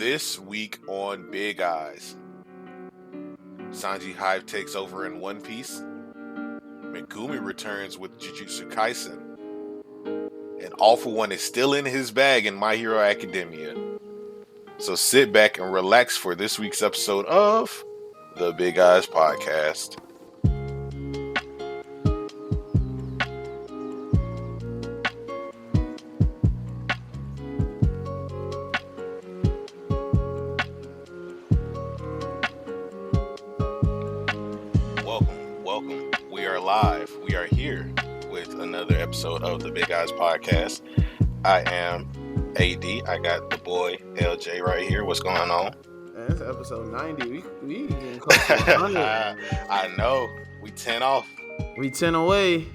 This week on Big Eyes, Sanji Hive takes over in One Piece, Megumi returns with Jujutsu Kaisen, and All For One is still in his bag in My Hero Academia. So sit back and relax for this week's episode of the Big Eyes Podcast. Welcome. We are live. We are here with another episode of the Big Eyes Podcast. I am AD. I got the boy LJ right here. What's going on? Man, it's episode 90. We getting close to 100. I know. We 10 off. We 10 away.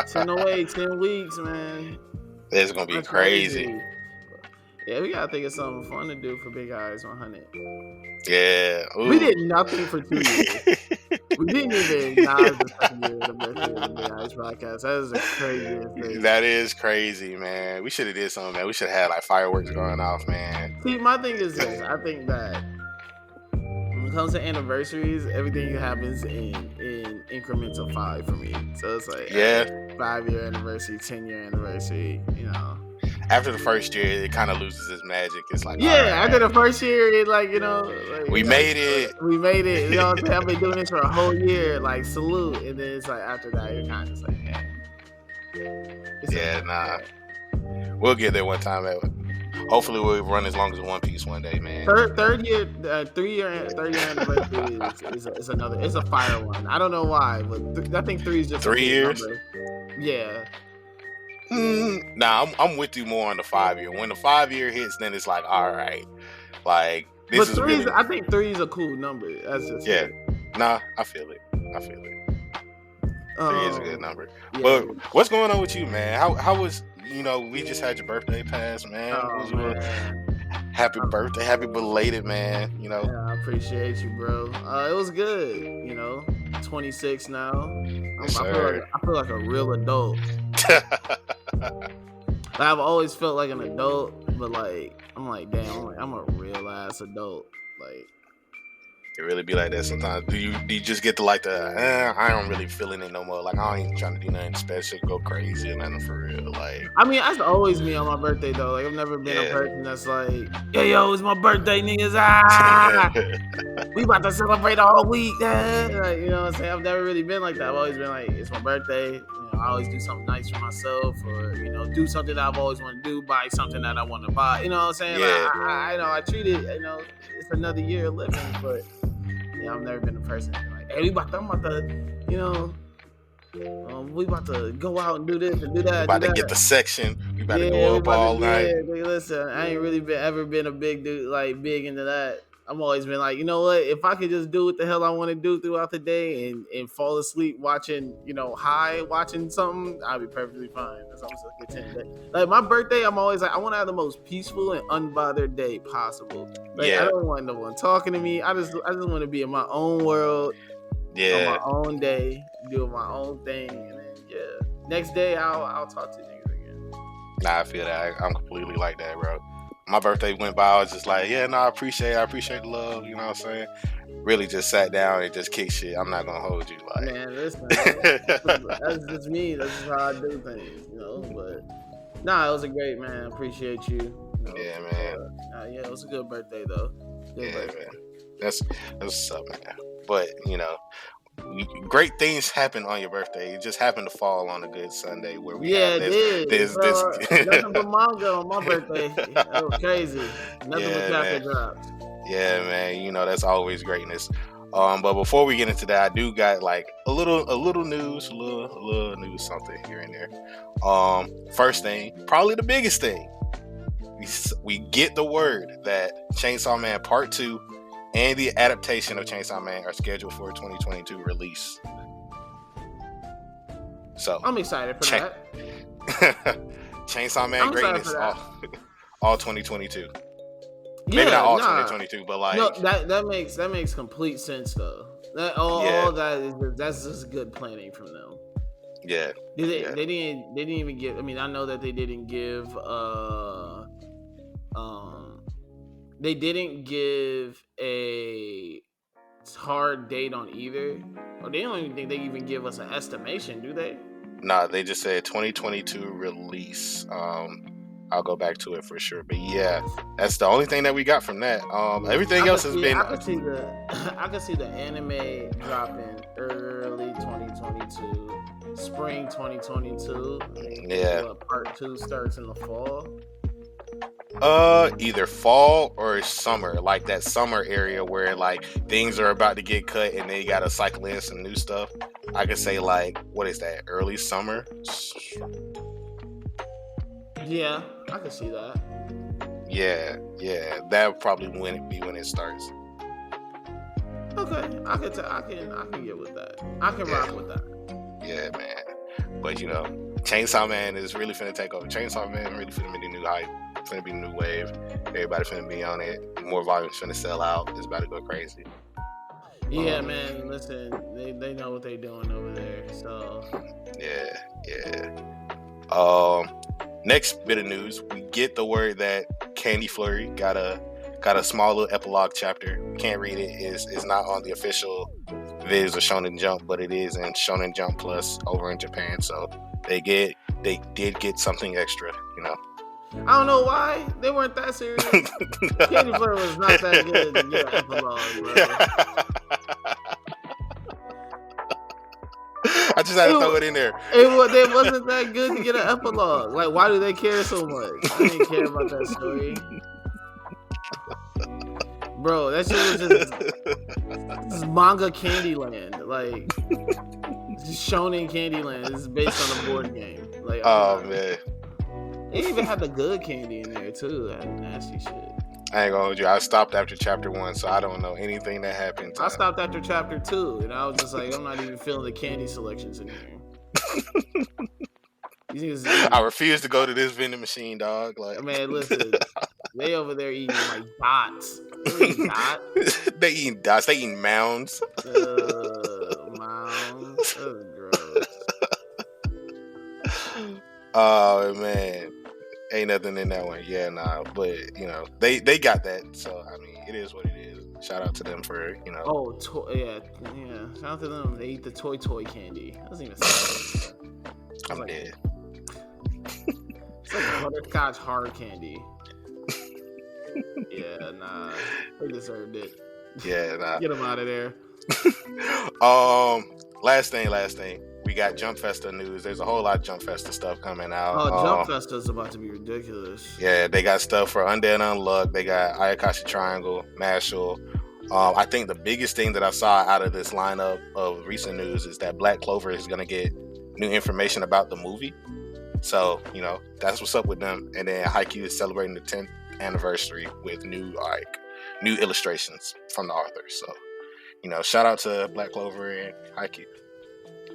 10 away, 10 weeks, man. It's going to be crazy. Yeah, we got to think of something fun to do for Big Eyes 100. Yeah. Ooh. We did nothing for 2 years. We didn't even acknowledge the second year of the birthday of the Big Eyes Podcast. That is the craziest thing. That is crazy, man. We should have did something, man. We should have had like fireworks going off, man. See, my thing is this. I think that when it comes to anniversaries, everything happens in increments of 5 for me. So it's like 5-year anniversary, 10-year anniversary, you know. After the first year, it kind of loses its magic. It's like, after the first year, it like, you know, like, we made it. We made it. You know what I'm saying? I've been doing this for a whole year, like, salute. And then it's like, after that, you're kind of just like, We'll get there one time. Hopefully, we'll run as long as One Piece one day, man. Third year anniversary is another. It's a fire one. I don't know why, but I think 3 is just 3 years. Number. Yeah. Nah, I'm with you more on the 5-year. When the 5-year hits, then it's like, all right, like this is really. I think 3 is a cool number. That's just it. Nah, I feel it. 3 is a good number. Yeah. But what's going on with you, man? How was, you know, we just had your birthday pass, man. Happy birthday, happy belated, man. You know. Yeah, I appreciate you, bro. It was good. You know, 26 now. I feel like a real adult. I've always felt like an adult, but like I'm like, damn, I'm a real ass adult. Like it really be like that sometimes. Do you just get to like I don't really feeling it no more. Like I ain't trying to do nothing special, go crazy or nothing for real. Like I mean, that's always me on my birthday though. Like I've never been a person that's like, yo, it's my birthday, niggas. We about to celebrate all week. Like, you know what I'm saying? I've never really been like that. I've always been like, it's my birthday. I always do something nice for myself, or you know, do something that I've always wanted to do, buy something that I want to buy. You know what I'm saying? Yeah. Like, I treat it. You know, it's another year of living, but I've never been a person like, hey, I'm about to, you know, we about to go out and do this and do that. We about to get the section. We about to go up all night. Yeah, listen, I ain't really ever been a big dude, like big into that. I've always been like, you know what? If I could just do what the hell I want to do throughout the day and fall asleep watching, you know, watching something, I'll be perfectly fine. That's what I'm so content. Like my birthday, I'm always like, I want to have the most peaceful and unbothered day possible. Like I don't want no one talking to me. I just want to be in my own world, on my own day, doing my own thing, and then next day I'll talk to niggas again. Nah, I feel that. I'm completely like that, bro. My birthday went by, I was just like, I appreciate the love, you know what I'm saying? Really just sat down and just kicked shit. I'm not gonna hold you, like. Man, listen, that's just me. That's just how I do things, you know. But it was a great, man. Appreciate you. You know? Yeah, man. It was a good birthday though. Man. That's what's up, man. But you know, great things happen on your birthday. It just happened to fall on a good Sunday where we have this nothing but manga on my birthday. That was crazy. Nothing but chapter drops. Yeah, man. You know that's always greatness. But before we get into that, I do got like a little news, a little news, something here and there. First thing, probably the biggest thing, we get the word that Chainsaw Man Part 2 and the adaptation of Chainsaw Man are scheduled for a 2022 release. So I'm excited for that. Chainsaw Man greatness all 2022. Maybe not all 2022, but like that makes complete sense though. All that is that's just good planning from them. Yeah. They didn't even give. I mean, I know that they didn't give They didn't give a hard date on either. Or they don't even think they even give us an estimation, do they? Nah, they just said 2022 release. I'll go back to it for sure. But yeah, that's the only thing that we got from that. Everything else has been. I can see the anime dropping early 2022, spring 2022. Yeah. Part 2 starts in the fall. Either fall or summer, like that summer area where like things are about to get cut and they gotta cycle in some new stuff. I could say like, what is that? Early summer. Yeah, I can see that. Yeah, that probably when it starts. Okay, I can get with that. I can rock with that. Yeah, man. But Chainsaw Man is really finna take over. Chainsaw Man really finna be the new hype. Finna be the new wave. Everybody finna be on it. More volumes finna sell out. It's about to go crazy. Yeah, man. Listen, they know what they're doing over there. So yeah. Next bit of news, we get the word that Candy Flurry got a small little epilogue chapter. Can't read it. It's not on the official vids of Shonen Jump, but it is in Shonen Jump Plus over in Japan. So they did get something extra. I don't know why they weren't that serious. Candy Flurry was not that good to get an epilogue, bro. I just had to throw it in there. It wasn't that good to get an epilogue. Like, why do they care so much? I didn't care about that story. Bro, that shit was just manga Candyland. Like, just Shonen Candyland. This is based on a board game. Like, man. They even had the good candy in there, too. That nasty shit. I ain't gonna hold you. I stopped after chapter 1, so I don't know anything that happened. I stopped after chapter 2, and I was just like, I'm not even feeling the candy selections in here. I refuse to go to this vending machine, dog. Like, man, listen, they over there eating like dots. They eating dots. They eating dots. They eating mounds. Mounds. That's gross. Oh man, ain't nothing in that one. Yeah, nah. But they got that. So I mean, it is what it is. Shout out to them for Oh, yeah. Shout out to them. They eat the toy candy. That doesn't even sound good. I'm dead. It's like butterscotch hard candy. Yeah, nah. They deserved it. Yeah, nah. Get them out of there. Last thing. We got Jump Festa news. There's a whole lot of Jump Festa stuff coming out. Oh, Jump Festa is about to be ridiculous. Yeah, they got stuff for Undead Unluck. They got Ayakashi Triangle, Mashal. I think the biggest thing that I saw out of this lineup of recent news is that Black Clover is going to get new information about the movie. So, that's what's up with them. And then Haikyuu is celebrating the 10th anniversary with new illustrations from the author. So, shout out to Black Clover and Haikyuu.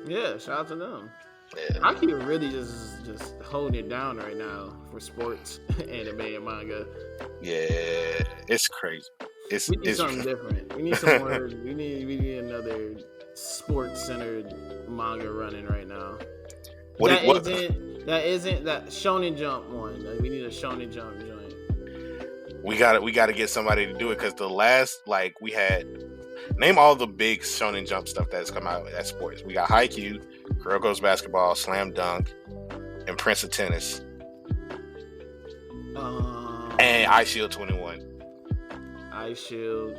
Yeah, shout out to them. Yeah. Haikyuu really just holding it down right now for sports, anime, and manga. Yeah, it's crazy. We need something different. We need some more. we need another sports-centered manga running right now. That isn't that Shonen Jump one. Like, we need a Shonen Jump joint. We got to get somebody to do it because the last we had. Name all the big Shonen Jump stuff that's come out at sports. We got Haikyuu, Girl Goes Basketball, Slam Dunk, and Prince of Tennis. And Ice Shield 21. Ice Shield.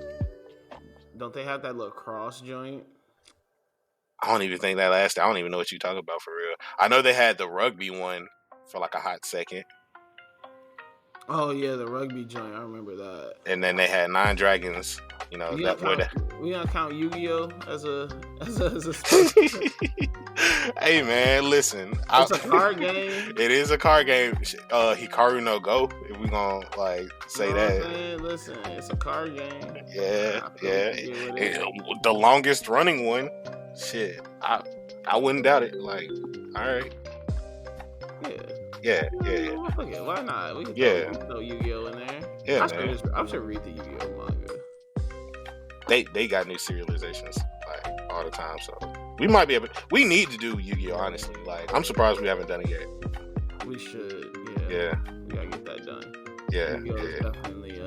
Don't they have that little cross joint? I don't even think that lasted. I don't even know what you're talking about for real. I know they had the rugby one for like a hot second. Oh yeah, the rugby joint. I remember that. And then they had Nine Dragons. We gonna count Yu-Gi-Oh as a Hey man, listen. It's a card game. It is a card game. Hikaru no Go. If we gonna say that. Man, listen, it's a card game. Yeah. The longest running one. Shit, I wouldn't doubt it. Like, all right. Yeah. Okay, why not? We can throw Yu-Gi-Oh in there. Yeah, I should read the Yu-Gi-Oh manga. They got new serializations all the time, so we might be able. We need to do Yu-Gi-Oh. Honestly, I'm surprised we haven't done it yet. We should. Yeah. We gotta get that done. Yeah. Yu-Gi-Oh is definitely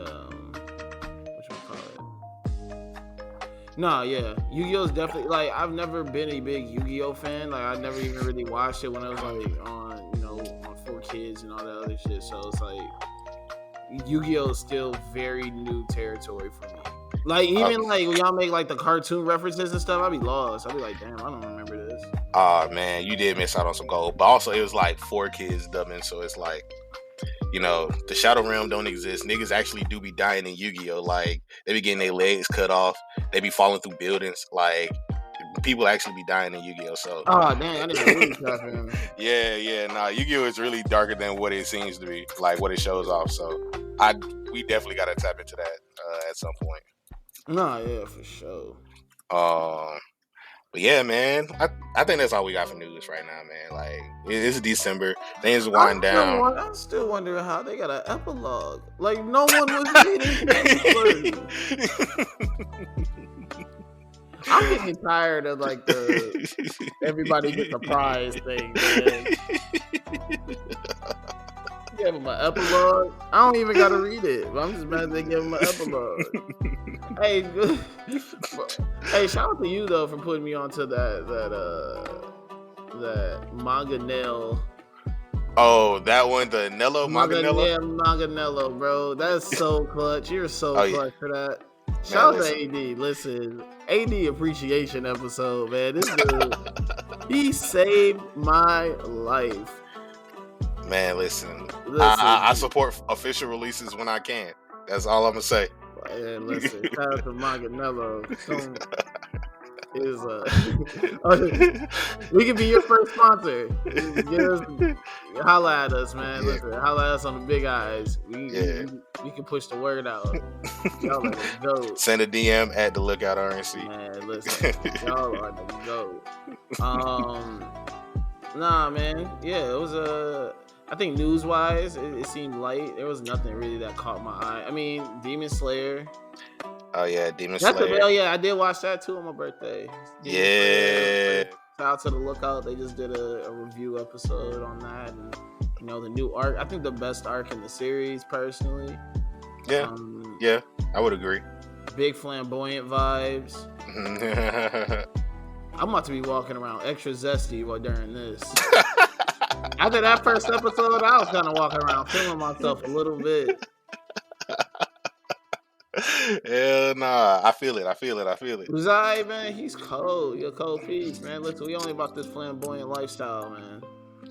No, yeah, Yu-Gi-Oh's definitely like I've never been a big Yu-Gi-Oh fan. Like I never even really watched it when it was like on on 4Kids and all that other shit. So it's like Yu-Gi-Oh is still very new territory for me. Like even like when y'all make like the cartoon references and stuff, I'd be lost. I'd be like, damn, I don't remember this. Oh man, you did miss out on some gold. But also it was like 4Kids dubbing, so it's like, the Shadow Realm don't exist. Niggas actually do be dying in Yu-Gi-Oh. Like they be getting their legs cut off, they be falling through buildings. Like people actually be dying in Yu-Gi-Oh. So oh dang, I didn't really trust him. Nah, Yu-Gi-Oh is really darker than what it seems to be, like what it shows off. So we definitely gotta tap into that at some point. No, yeah, for sure. But yeah, man, I think that's all we got for news right now, man. Like it's December, things wind down. I'm still wondering how they got an epilogue. Like no one was reading first. I'm getting tired of like the everybody gets a prize thing, man. Give them an epilogue. I don't even gotta read it, but I'm just mad they give them an epilogue. Hey, shout out to you though for putting me onto that manga nail. Oh, that one, the Nello Manganello? Manganello, bro. That's so clutch. You're so clutch for that. Shout out to AD. Listen, AD appreciation episode, man. This dude, he saved my life. Man, listen. I support official releases when I can. That's all I'm gonna say. Man, listen, shout out to Manganello. We can be your first sponsor. Holla at us, man. Listen, holla at us on the big eyes. We can push the word out. Y'all are the GOAT. Send a DM at the Lookout RNC. Man, listen, y'all are the GOAT. Nah, man. Yeah, it was I think news-wise, it seemed light. There was nothing really that caught my eye. I mean, Demon Slayer. Oh yeah, Demon Slayer. I did watch that too on my birthday. Demon Slayer. Shout out to the Lookout. They just did a review episode on that, and the new arc. I think the best arc in the series, personally. Yeah, I would agree. Big flamboyant vibes. I'm about to be walking around extra zesty while during this. After that first episode, I was kind of walking around feeling myself a little bit. Hell nah, I feel it. Uzai, man, he's cold. You're a cold piece, man. Listen, we only about this flamboyant lifestyle, man.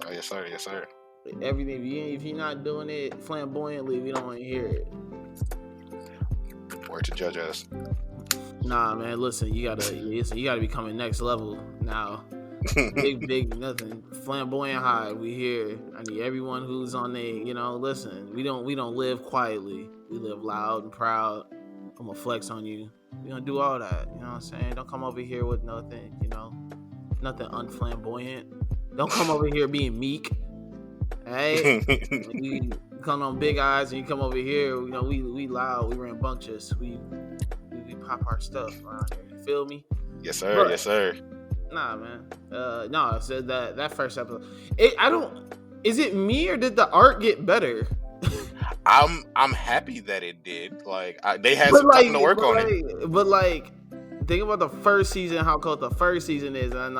Oh yes, sir. Everything. If you're not doing it flamboyantly, we don't want to hear it. Word to judge us. Nah, man. Listen, you gotta be coming next level now. big nothing. Flamboyant high. We here. I need everyone who's on listen. We don't live quietly. We live loud and proud. I'm gonna flex on you. We gonna do all that. You know what I'm saying? Don't come over here with nothing. Nothing unflamboyant. Don't come over here being meek. Hey, you come on big eyes and you come over here. We loud. We rambunctious. We pop our stuff around here. You feel me? Yes, sir. Yes, sir. Nah, man. No, I said that first episode. Is it me or did the art get better? I'm happy that it did. Like they had some time to work on it. But think about the first season, how cold the first season is, and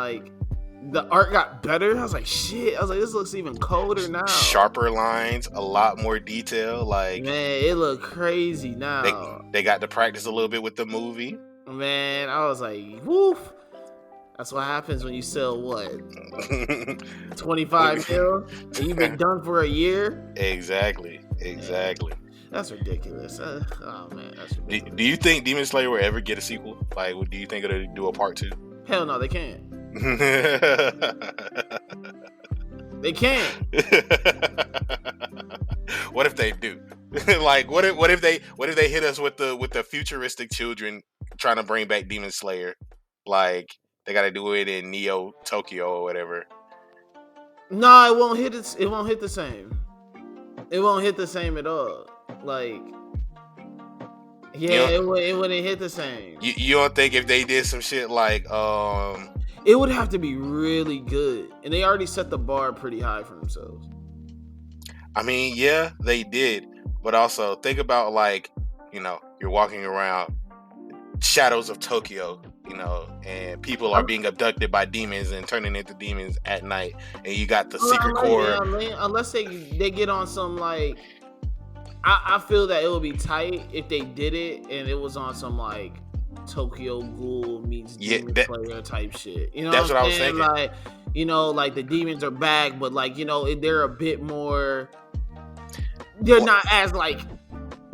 the art got better. I was like, shit. I was like, this looks even colder now. Sharper lines, a lot more detail. Like man, it looked crazy now. They got to practice a little bit with the movie. Man, I was like, woof. That's what happens when you sell 25 mil and you've been done for a year. Exactly. That's ridiculous. Oh man, that's ridiculous. Do you think Demon Slayer will ever get a sequel? Like, do you think it'll do a part 2? Hell no, they can't. They can't. What if they do? Like, what if they hit us with the futuristic children trying to bring back Demon Slayer? Like, they got to do it in Neo Tokyo or whatever. No, it won't hit. It won't hit the same. It won't hit the same at all. Like, yeah, it wouldn't hit the same. You don't think if they did some shit like it would have to be really good, and they already set the bar pretty high for themselves. I mean, yeah, they did, but also think about you're walking around. shadows of Tokyo, and people are being abducted by demons and turning into demons at night, and you got the secret core. Unless they get on some like, I feel that it would be tight if they did it and it was on some like Tokyo Ghoul meets Demon Slayer type shit. That's what I was thinking. Like, like the demons are back, but like, they're a bit more. They're not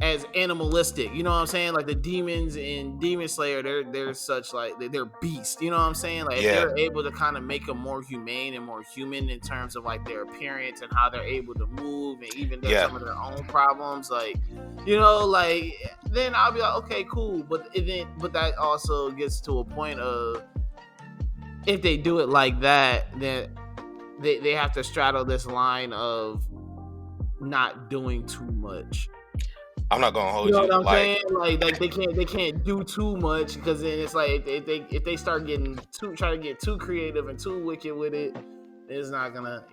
as animalistic, you know what I'm saying? Like the demons in Demon Slayer, they're such like they're beasts, you know what I'm saying? Like if they're able to kind of make them more humane and more human in terms of like their appearance and how they're able to move and even some of their own problems, like like then I'll be like, okay, cool. But that also gets to a point of if they do it like that, then they have to straddle this line of not doing too much. I'm not gonna hold you. You know what I'm saying? Like they can't do too much, because then it's like if they start trying to get too creative and too wicked with it, it's not gonna,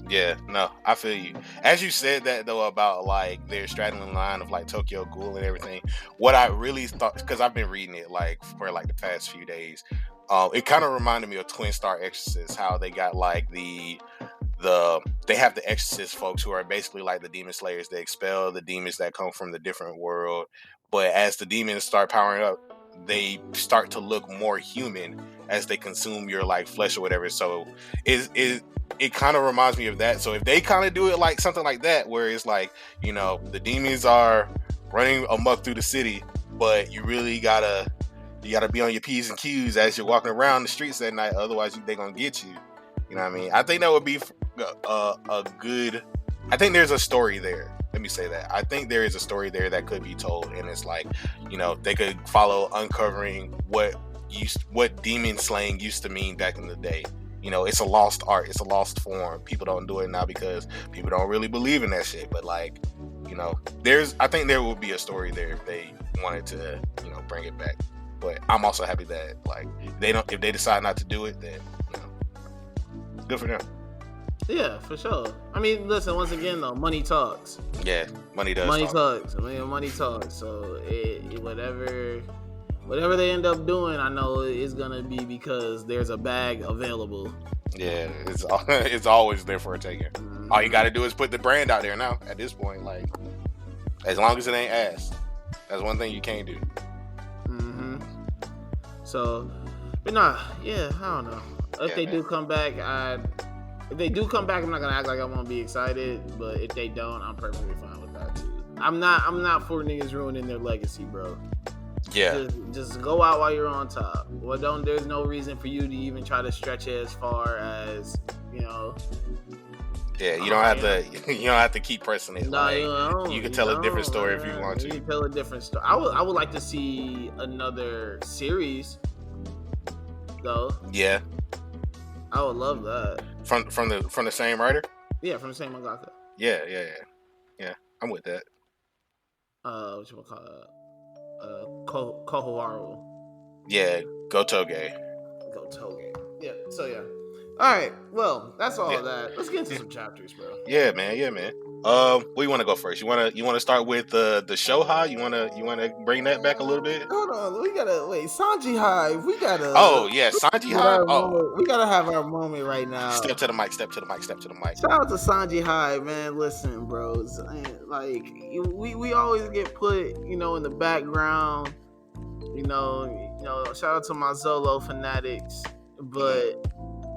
Yeah, no, I feel you. As you said that though about like their straddling line of like Tokyo Ghoul and everything, what I really thought, because I've been reading it like for like the past few days, it kind of reminded me of Twin Star Exorcist, how they got like they have the exorcist folks who are basically like the demon slayers. They expel the demons that come from the different world, but as the demons start powering up, they start to look more human as they consume your like flesh or whatever. So it kind of reminds me of that. So if they kind of do it like something like that, where it's like, the demons are running amok through the city, but you really gotta be on your P's and Q's as you're walking around the streets at night, otherwise they're gonna get you. You know what I mean? I think that would be a good. I think there's a story there. Let me say that. I think there is a story there that could be told, and it's like, they could follow uncovering what demon slaying used to mean back in the day. It's a lost art. It's a lost form. People don't do it now because people don't really believe in that shit. But like, I think there will be a story there if they wanted to, bring it back. But I'm also happy that like if they decide not to do it, then good for them. Yeah, for sure. I mean, listen, once again though, money talks. Yeah, money does. Money talks. I mean, money talks. So whatever they end up doing, I know it's gonna be because there's a bag available. Yeah, it's always there for a taker. All you got to do is put the brand out there now. At this point, like, as long as it ain't ass, that's one thing you can't do. So, but nah, yeah, I don't know. If they do come back, I'm not gonna act like I won't be excited. But if they don't, I'm perfectly fine with that too. I'm not for niggas ruining their legacy, bro. Yeah. Just go out while you're on top. Well, there's no reason for you to even try to stretch it as far as, Yeah, you don't have to keep pressing it. No, you can tell a different story if you want to. You can tell a different story. I would like to see another series, though. Yeah. I would love that. From the same writer? Yeah, from the same mangaka. Yeah. I'm with that. What you call it? Koharu. Yeah, Gotoge. Yeah. So yeah. All right. Well, that's all of that. Let's get into some chapters, bro. Yeah, man. Where you want to go first? You want to start with the Shoha? You want to bring that back a little bit? Hold on. We gotta wait. Sanji Hive. We gotta. Oh yeah, Sanji Hive. Oh, we gotta have our moment right now. Step to the mic. Step to the mic. Shout out to Sanji Hive, man. Listen, bros. Like we always get put, in the background. Shout out to my Zolo fanatics, but.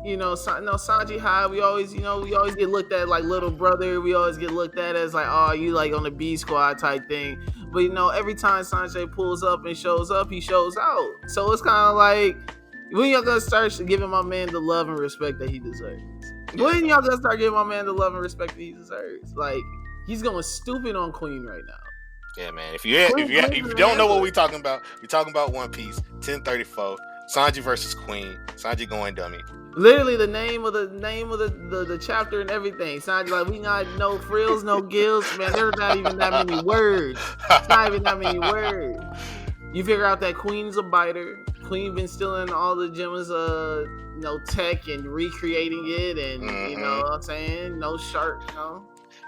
Sanji High, we always get looked at like little brother. We always get looked at as like, oh, you like on the B squad type thing. But every time Sanjay pulls up and shows up, he shows out. So it's kind of like, when y'all gonna start giving my man the love and respect that he deserves? When y'all gonna start giving my man the love and respect that he deserves? Like, he's going stupid on Queen right now. Yeah, man. If you don't know what we're talking about One Piece 1034, Sanji versus Queen. Sanji going dummy. Literally the name of the chapter and everything. Sanji like, we not no frills, no gills, man. There's not even that many words. It's not even that many words. You figure out that Queen's a biter. Queen been stealing all the Gemma's tech and recreating it, and you know what I'm saying, no shark,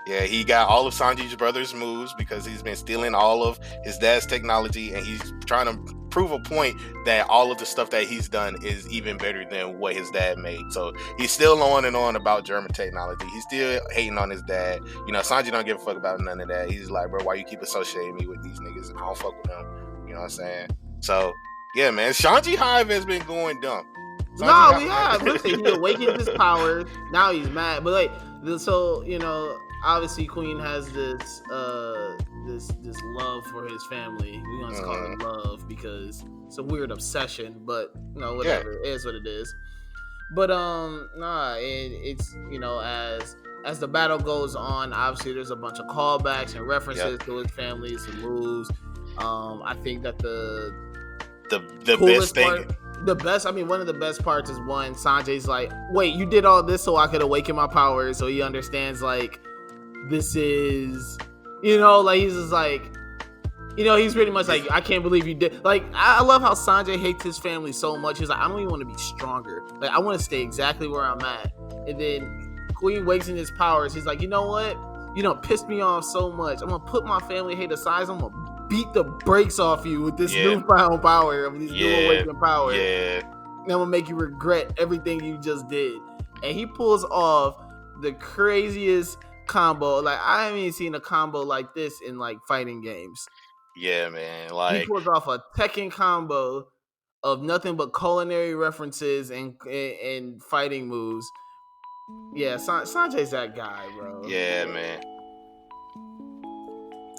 Yeah, he got all of Sanji's brother's moves because he's been stealing all of his dad's technology, and he's trying to prove a point that all of the stuff that he's done is even better than what his dad made. So he's still on and on about German technology. He's still hating on his dad. You know, Sanji don't give a fuck about none of that. He's like, bro, why you keep associating me with these niggas? I don't fuck with them. You know what I'm saying? So yeah, man, Sanji Hive has been going dumb. No, we have. Listen, he awakened his powers. Now he's mad. But like, so you know, obviously Queen has this this love for his family. We gonna call it love because it's a weird obsession. But you know, whatever. It is what it is. But it's you know, as the battle goes on, obviously there's a bunch of callbacks and references to his family, some moves. I think that the best thing. One of the best parts is one, Sanjay's like, wait, you did all this so I could awaken my powers, so he understands, like, this is, you know, like, he's just like, you know, he's pretty much like, I can't believe you did, like, I love how Sanjay hates his family so much. He's like, I don't even want to be stronger, like, I want to stay exactly where I'm at. And then Queen wakes in his powers. He's like, you know what, you don't piss me off so much, I'm gonna put my family hate aside, I'm gonna beat the brakes off you with this newfound power, of this new awakened power. And I'm gonna make you regret everything you just did. And he pulls off the craziest combo. Like, I haven't even seen a combo like this in like fighting games. Yeah, man. Like, he pulls off a Tekken combo of nothing but culinary references and fighting moves. Yeah, Sanjay's that guy, bro. Yeah, man.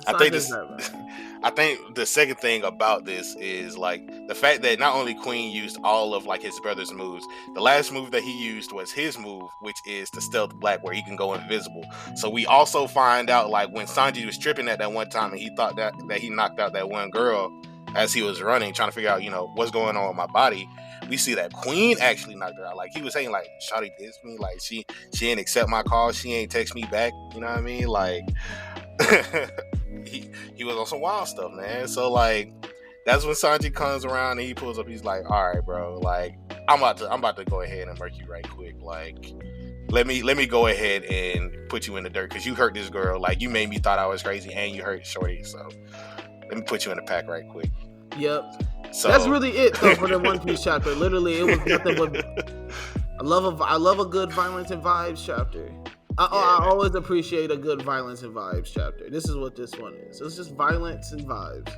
I think the second thing about this is like the fact that not only Queen used all of like his brother's moves, the last move that he used was his move, which is the stealth black, where he can go invisible. So we also find out like when Sanji was tripping at that one time and he thought that he knocked out that one girl as he was running, trying to figure out, you know, what's going on with my body. We see that Queen actually knocked her out. Like, he was saying, like, shawty dissed me, like she ain't accept my call, she ain't text me back, you know what I mean? Like he was on some wild stuff, man. So like that's when Sanji comes around and he pulls up, he's like, all right, bro, like I'm about to go ahead and murk you right quick. Like let me go ahead and put you in the dirt because you hurt this girl. Like, you made me thought I was crazy and you hurt shorty, so let me put you in the pack right quick. Yep. So that's really it though for the One Piece chapter. Literally, it was nothing but I love a good violence and vibes chapter. I always appreciate a good violence and vibes chapter. This is what this one is. It's just violence and vibes.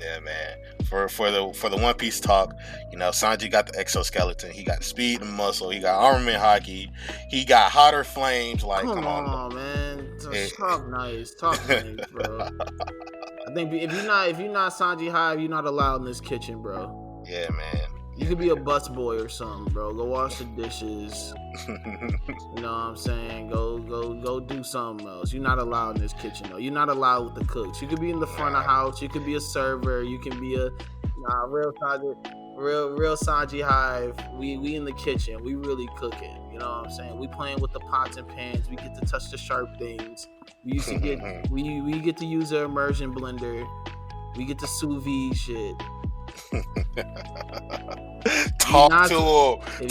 Yeah, man. For the One Piece talk, you know, Sanji got the exoskeleton. He got speed and muscle. He got armament hockey. He got hotter flames. Like, come on, man. Talk nice, bro. I think if you're not Sanji Hive, you're not allowed in this kitchen, bro. Yeah, man. You could be a busboy or something, bro. Go wash the dishes. You know what I'm saying? Go do something else. You're not allowed in this kitchen, though. You're not allowed with the cooks. You could be in the front of house. You could be a server. You can be real Sanji Hive. We in the kitchen. We really cooking. You know what I'm saying? We playing with the pots and pans. We get to touch the sharp things. We used to get we get to use our immersion blender. We get to sous vide shit. Talk to him.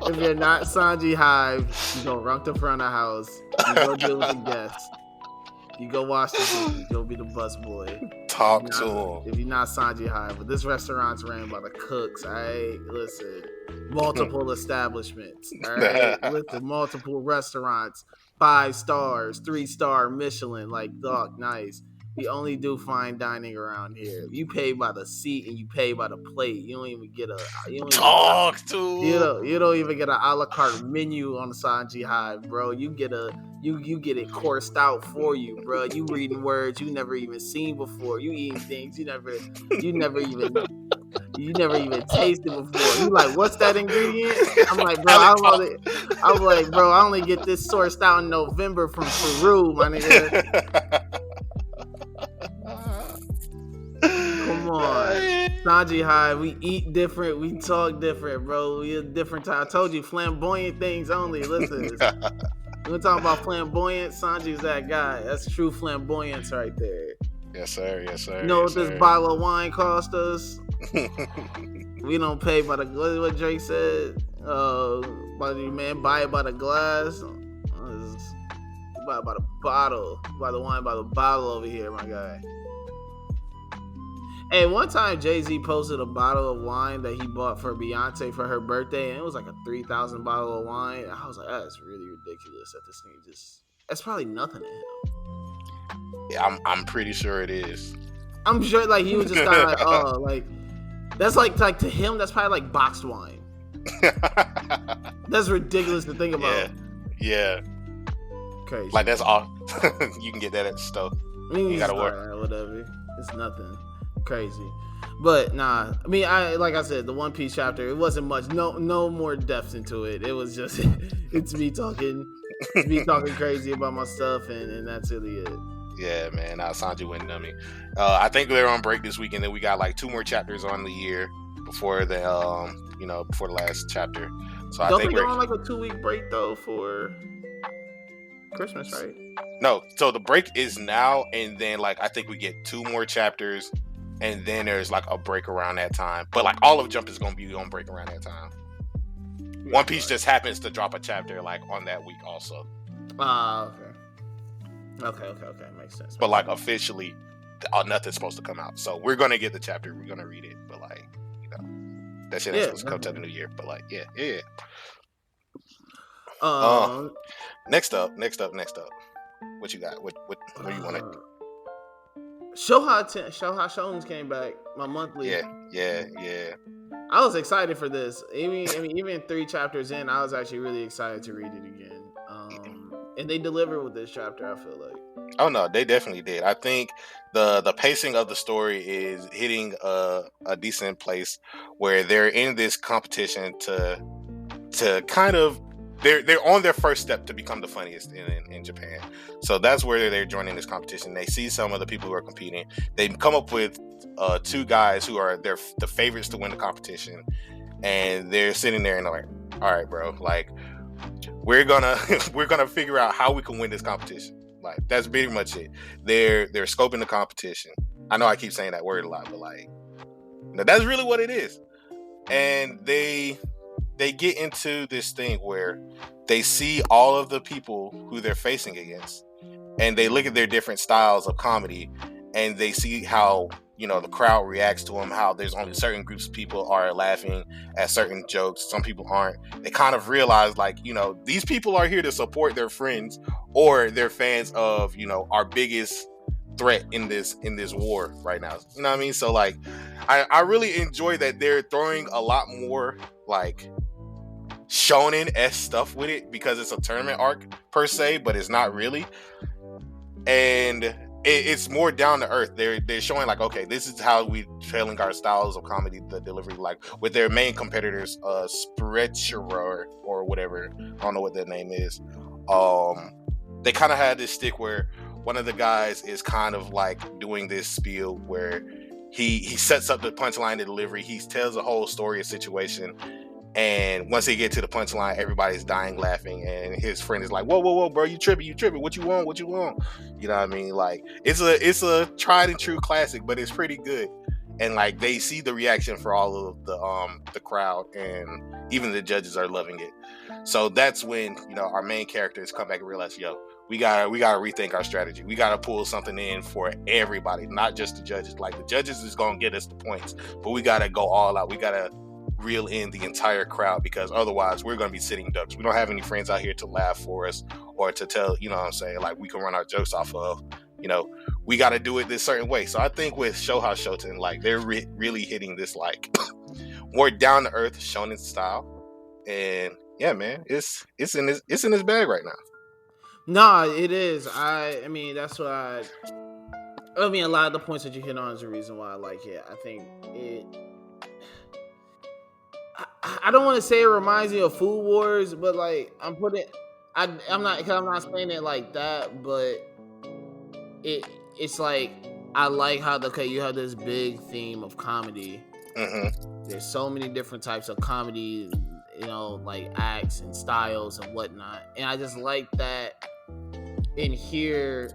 If you're not Sanji Hive, you go run to front of house. You go deal with the guests. You go wash the dishes. You'll be the busboy. Talk to him. If you're not Sanji Hive, but this restaurant's ran by the cooks. All right, listen. Multiple establishments. All right, listen. Multiple restaurants. 5 stars, 3-star Michelin. Like, dog, nice. We only do fine dining around here. You pay by the seat and you pay by the plate. You don't even get you don't even get an a la carte menu on the Sanji Hive, bro. You get it coursed out for you, bro. You reading words you never even seen before. You eating things you never even tasted before. You like, what's that ingredient? I'm like, bro, I only get this sourced out in November from Peru, my nigga. Come on, Sanji Hive. We eat different. We talk different, bro. We a different time. I told you, flamboyant things only. Listen, we're talking about flamboyant. Sanji's that guy. That's true flamboyance right there. Yes, sir. You know what this bottle of wine cost us? We don't pay by what Drake said. Buy it by the glass. Buy it by the bottle. Buy the wine by the bottle over here, my guy. Hey, one time Jay-Z posted a bottle of wine that he bought for Beyonce for her birthday, and it was like a 3,000 bottle of wine. I was like, that's really ridiculous that this thing just. That's probably nothing to him. Yeah, I'm pretty sure it is. I'm sure, like, he was just kind of like, oh, like, that's like to him, that's probably like boxed wine. That's ridiculous to think about. Yeah. Crazy. Like, that's all. You can get that at the store. I mean, you gotta work. Whatever. It's nothing. Crazy. But nah, I mean, like I said, the One Piece chapter, it wasn't much. No more depth into it. It was just it's me talking crazy about my stuff, and that's really it. Yeah, man. Sanji went dummy. I think they're on break this weekend. Then we got like 2 more chapters on the year before the before the last chapter. So I think they're on like a 2-week break though for Christmas, right? No. So the break is now, and then like I think we get 2 more chapters, and then there's like a break around that time. But like all of Jump is gonna be on break around that time. Yeah, One Piece just happens to drop a chapter like on that week also. Okay. Makes sense. But like officially, nothing's supposed to come out. So we're gonna get the chapter. We're gonna read it. But like, that shit ain't supposed to come till the new year. But like, yeah. Next up. What you got? What do you want to? Shoha Shonens came back. My monthly. Yeah. I was excited for this. Even 3 chapters in, I was actually really excited to read it again. And they delivered with this chapter, I feel like. Oh no, they definitely did. I think the pacing of the story is hitting a decent place where they're in this competition to kind of they're on their first step to become the funniest in Japan. So that's where they're joining this competition. They see some of the people who are competing. They come up with 2 guys who are the favorites to win the competition, and they're sitting there and they're like, all right, bro, like we're gonna figure out how we can win this competition. Like that's pretty much it. They're scoping the competition. I know I keep saying that word a lot, but like that's really what it is. And they get into this thing where they see all of the people who they're facing against, and they look at their different styles of comedy, and they see how the crowd reacts to them, how there's only certain groups of people are laughing at certain jokes, some people aren't. They kind of realize like, these people are here to support their friends or they're fans of, our biggest threat in this war right now. You know what I mean? So like, I really enjoy that they're throwing a lot more like shonen-esque stuff with it because it's a tournament arc per se, but it's not really. And it's more down to earth. They're showing like, okay, this is how we trailing our styles of comedy, the delivery, like with their main competitors, Sprecher or whatever. I don't know what their name is. They kind of had this stick where one of the guys is kind of like doing this spiel where he sets up the punchline, the delivery. He tells a whole story, a situation. And once they get to the punchline, everybody's dying laughing, and his friend is like, "Whoa, bro, you tripping? What you want? You know what I mean? Like, it's a tried and true classic, but it's pretty good." And like, they see the reaction for all of the crowd, and even the judges are loving it. So that's when our main characters come back and realize, we gotta rethink our strategy. We gotta pull something in for everybody, not just the judges. Like the judges is gonna get us the points, but we gotta go all out. We gotta reel in the entire crowd, because otherwise we're going to be sitting ducks. We don't have any friends out here to laugh for us or to tell, what I'm saying, like we can run our jokes off of. We got to do it this certain way. So I think with Shoten, like they're really hitting this like more down to earth shonen style, and yeah, man, it's in his bag right now. Nah, it is. I mean, that's what I mean, a lot of the points that you hit on is the reason why I like it. I think I don't want to say it reminds me of Food Wars, but like I'm not saying it like that, but it's like I like how you have this big theme of comedy. Mm-hmm. There's so many different types of comedy, like acts and styles and whatnot, and I just like that. In here,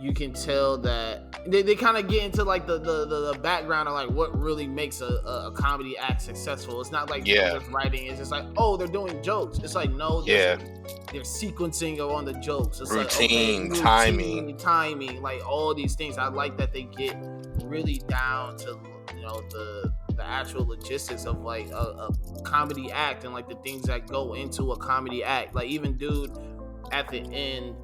you can tell that they kind of get into like the background of like what really makes a comedy act successful. It's not like Yeah. just writing. It's just like, oh, they're doing jokes. It's like, no, Yeah. they're sequencing on the jokes. It's Routine, like, okay, timing, like all these things. I like that they get really down to, you know, the actual logistics of like a comedy act and like the things that go into a comedy act. Like even dude at the end,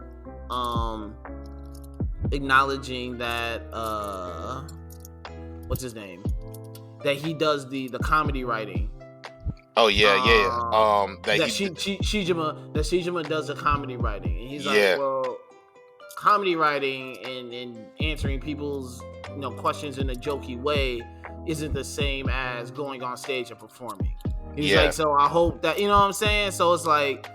acknowledging that what's his name? That he does the comedy writing. Oh yeah. That Shijima does the comedy writing, and he's like, well, comedy writing and answering people's, you know, questions in a jokey way isn't the same as going on stage and performing. He's like, so I hope that, you know what I'm saying. So it's like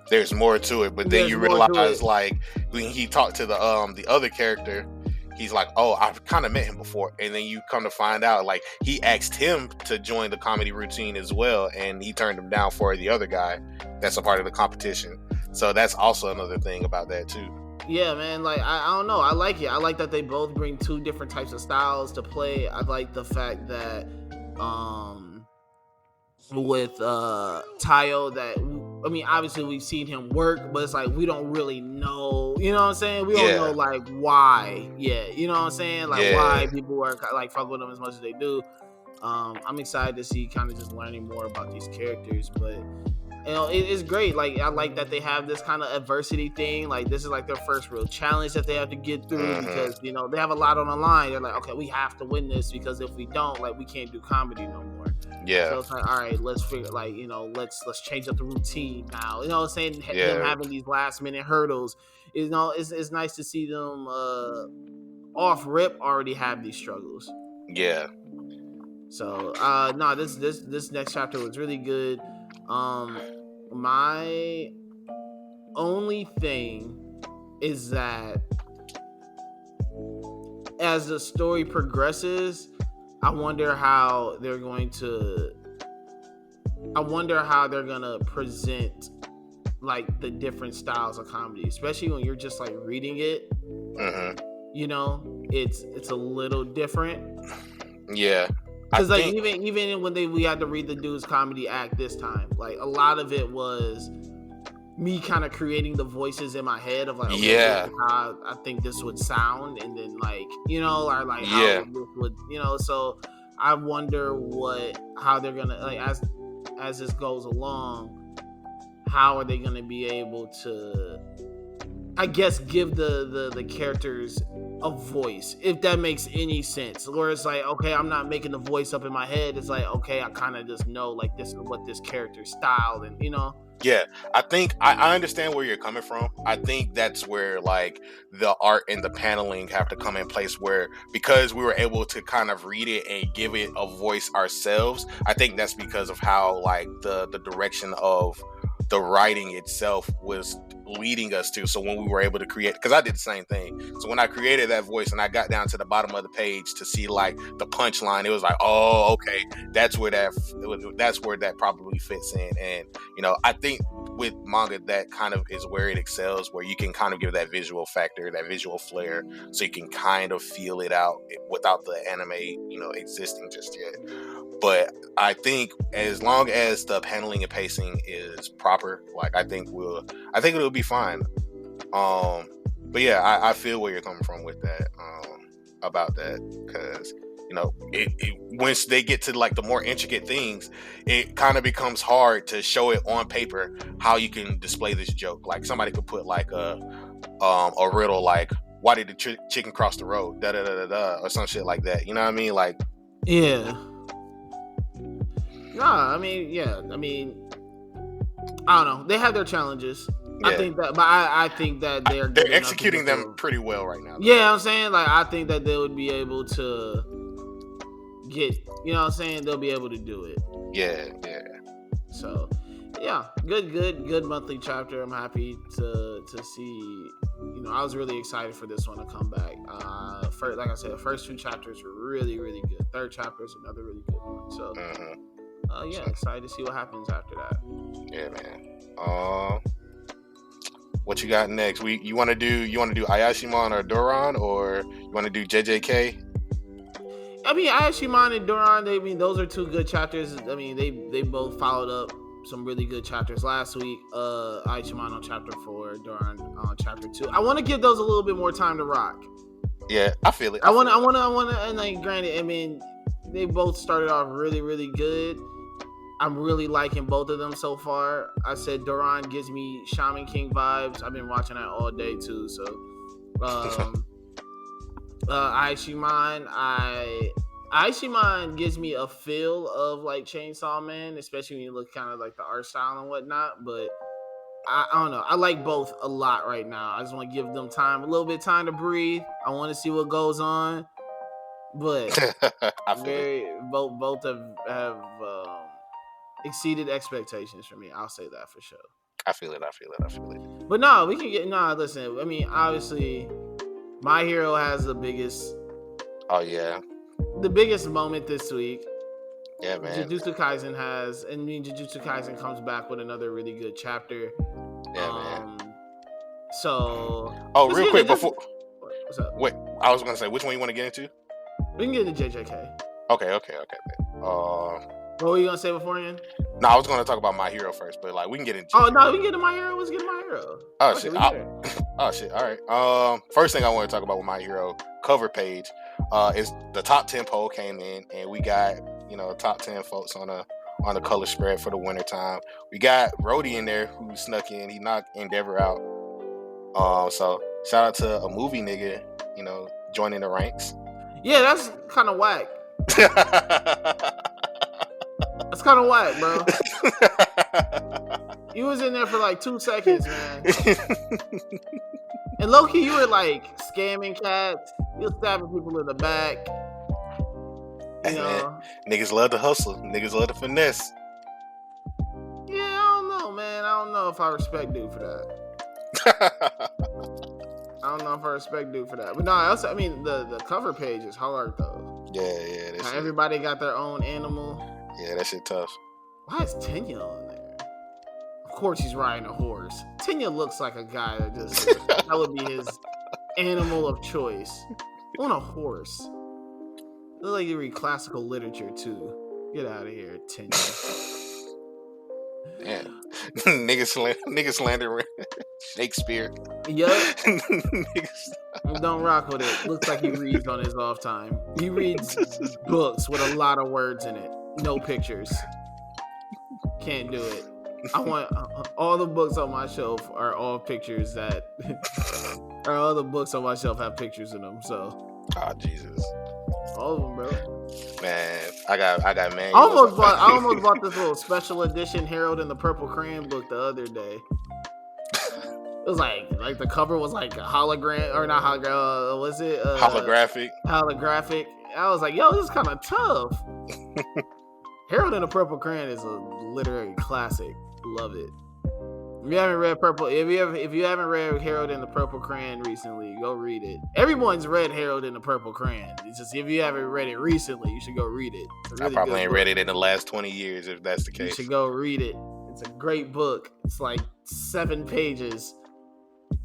there's more to it, but then you realize like when he talked to the other character, he's like, oh, I've kind of met him before, and then you come to find out like he asked him to join the comedy routine as well, and he turned him down for the other guy that's a part of the competition. So that's also another thing about that too. Yeah, man, like I don't know, I like it. I like that they both bring two different types of styles to play. I like the fact that with Tayo, that I mean, obviously we've seen him work, but it's like we don't really know, you know what I'm saying? We don't know like why yet, you know what I'm saying? Like why people are like fuck with him as much as they do. I'm excited to see kind of just learning more about these characters, but you know, it's great. Like I like that they have this kind of adversity thing. Like this is like their first real challenge that they have to get through because, you know, they have a lot on the line. They're like, okay, we have to win this because if we don't, like we can't do comedy no more. Yeah. So it's like, all right, let's figure, like, you know, let's change up the routine now. You know what I'm saying? Them having these last minute hurdles, you know, it's nice to see them off rip already have these struggles. Yeah. So no, this next chapter was really good. My only thing is that as the story progresses, I wonder how they're gonna present like the different styles of comedy, especially when you're just like reading it. You know, it's a little different. Yeah. Because like even when we had to read the dude's comedy act this time, like a lot of it was me kind of creating the voices in my head of like, okay, how I think this would sound, and then like, you know, or like how this would, you know. So I wonder how they're gonna, like, as this goes along, how are they gonna be able to, I guess, give the characters a voice, if that makes any sense. Where it's like, okay, I'm not making the voice up in my head. It's like, okay, I kind of just know like this is what this character's style, and you know. Yeah, I think I understand where you're coming from. I think that's where like the art and the paneling have to come in place, where because we were able to kind of read it and give it a voice ourselves. I think that's because of how like the direction of the writing itself was leading us to. So when we were able to create, because I did the same thing. So when I created that voice and I got down to the bottom of the page to see like the punchline, it was like, oh, okay, that's where that probably fits in. And you know, I think with manga, that kind of is where it excels, where you can kind of give that visual factor, that visual flair, so you can kind of feel it out without the anime, you know, existing just yet. But I think as long as the paneling and pacing is proper, like I think it'll be fine. But yeah, I feel where you're coming from with that, about that, because you know, once they get to like the more intricate things, it kind of becomes hard to show it on paper how you can display this joke. Like somebody could put like a riddle like, why did the chicken cross the road, da da da da da, or some shit like that. You know what I mean? Like, yeah. Nah, I mean, I don't know. They have their challenges. Yeah. I think that, but I think that they're executing them pretty well right now. Yeah, I'm saying, like, I think that they would be able to get, you know what I'm saying? They'll be able to do it. Yeah. So, yeah, good monthly chapter. I'm happy to see. You know, I was really excited for this one to come back. Like I said, the first two chapters were really, really good. Third chapter is another really good one. So. Excited to see what happens after that. Yeah, man. What you got next? You want to do Ayashimon or Doran, or you want to do JJK? I mean, Ayashimon and Doran. Those are two good chapters. I mean, they both followed up some really good chapters last week. Ayashimon on chapter 4, Doran on chapter 2. I want to give those a little bit more time to rock. Yeah, I feel it. I want to, and like, granted, I mean, they both started off really, really good. I'm really liking both of them so far. I said Doran gives me Shaman King vibes. I've been watching that all day too. So, Aishimon gives me a feel of like Chainsaw Man, especially when you look kind of like the art style and whatnot. But I don't know. I like both a lot right now. I just want to give them a little bit time to breathe. I want to see what goes on. But both have exceeded expectations for me. I'll say that for sure. I feel it. But no, we can get listen. I mean, obviously, My Hero has the biggest. Oh yeah. The biggest moment this week. Yeah, man. Jujutsu Kaisen has, and Jujutsu Kaisen comes back with another really good chapter. Yeah, man. So. Oh, real quick before. What's up? Wait, I was gonna say, which one you want to get into? We can get into JJK. Okay, man. What were you gonna say beforehand? No, I was gonna talk about My Hero first, but like we can get into. Oh no, we can get into My Hero. Let's get into My Hero. Oh shit! Oh shit! All right. First thing I want to talk about with My Hero cover page is the top 10 poll came in, and we got top 10 folks on a color spread for the winter time. We got Rhodey in there who snuck in. He knocked Endeavor out. So shout out to a movie nigga, joining the ranks. Yeah, that's kind of whack. That's kind of whack, bro. You was in there for like 2 seconds, man. And low-key, you were like scamming cats. You were stabbing people in the back. Man, niggas love to hustle. Niggas love to finesse. Yeah, I don't know, man. I don't know if I respect dude for that. But no, the cover page is hard though. Yeah. Everybody got their own animal. Yeah, that shit tough. Why is Tenya on there? Of course he's riding a horse. Tenya looks like a guy that would be his animal of choice. On a horse. Look like you read classical literature too. Get out of here, Tenya. Yeah. Niggas slander Shakespeare. Yup. Don't rock with it. Looks like he reads on his off time. He reads books with a lot of words in it. No pictures. Can't do it. I want all the books on my shelf are all pictures that or all the books on my shelf have pictures in them. So. Oh Jesus. All of them, bro. Man, I got man. I almost bought this little special edition Harold and the Purple Crayon book the other day. It was like the cover was like a hologram or not hologram. Was it holographic? Holographic. I was like, yo, this is kind of tough. Harold and the Purple Crayon is a literary classic. Love it. If you haven't read Harold and the Purple Crayon recently, go read it. Everyone's read Harold and the Purple Crayon. It's just if you haven't read it recently, you should go read it. I probably ain't read it in the last 20 years if that's the case. You should go read it. It's a great book. It's like 7 pages.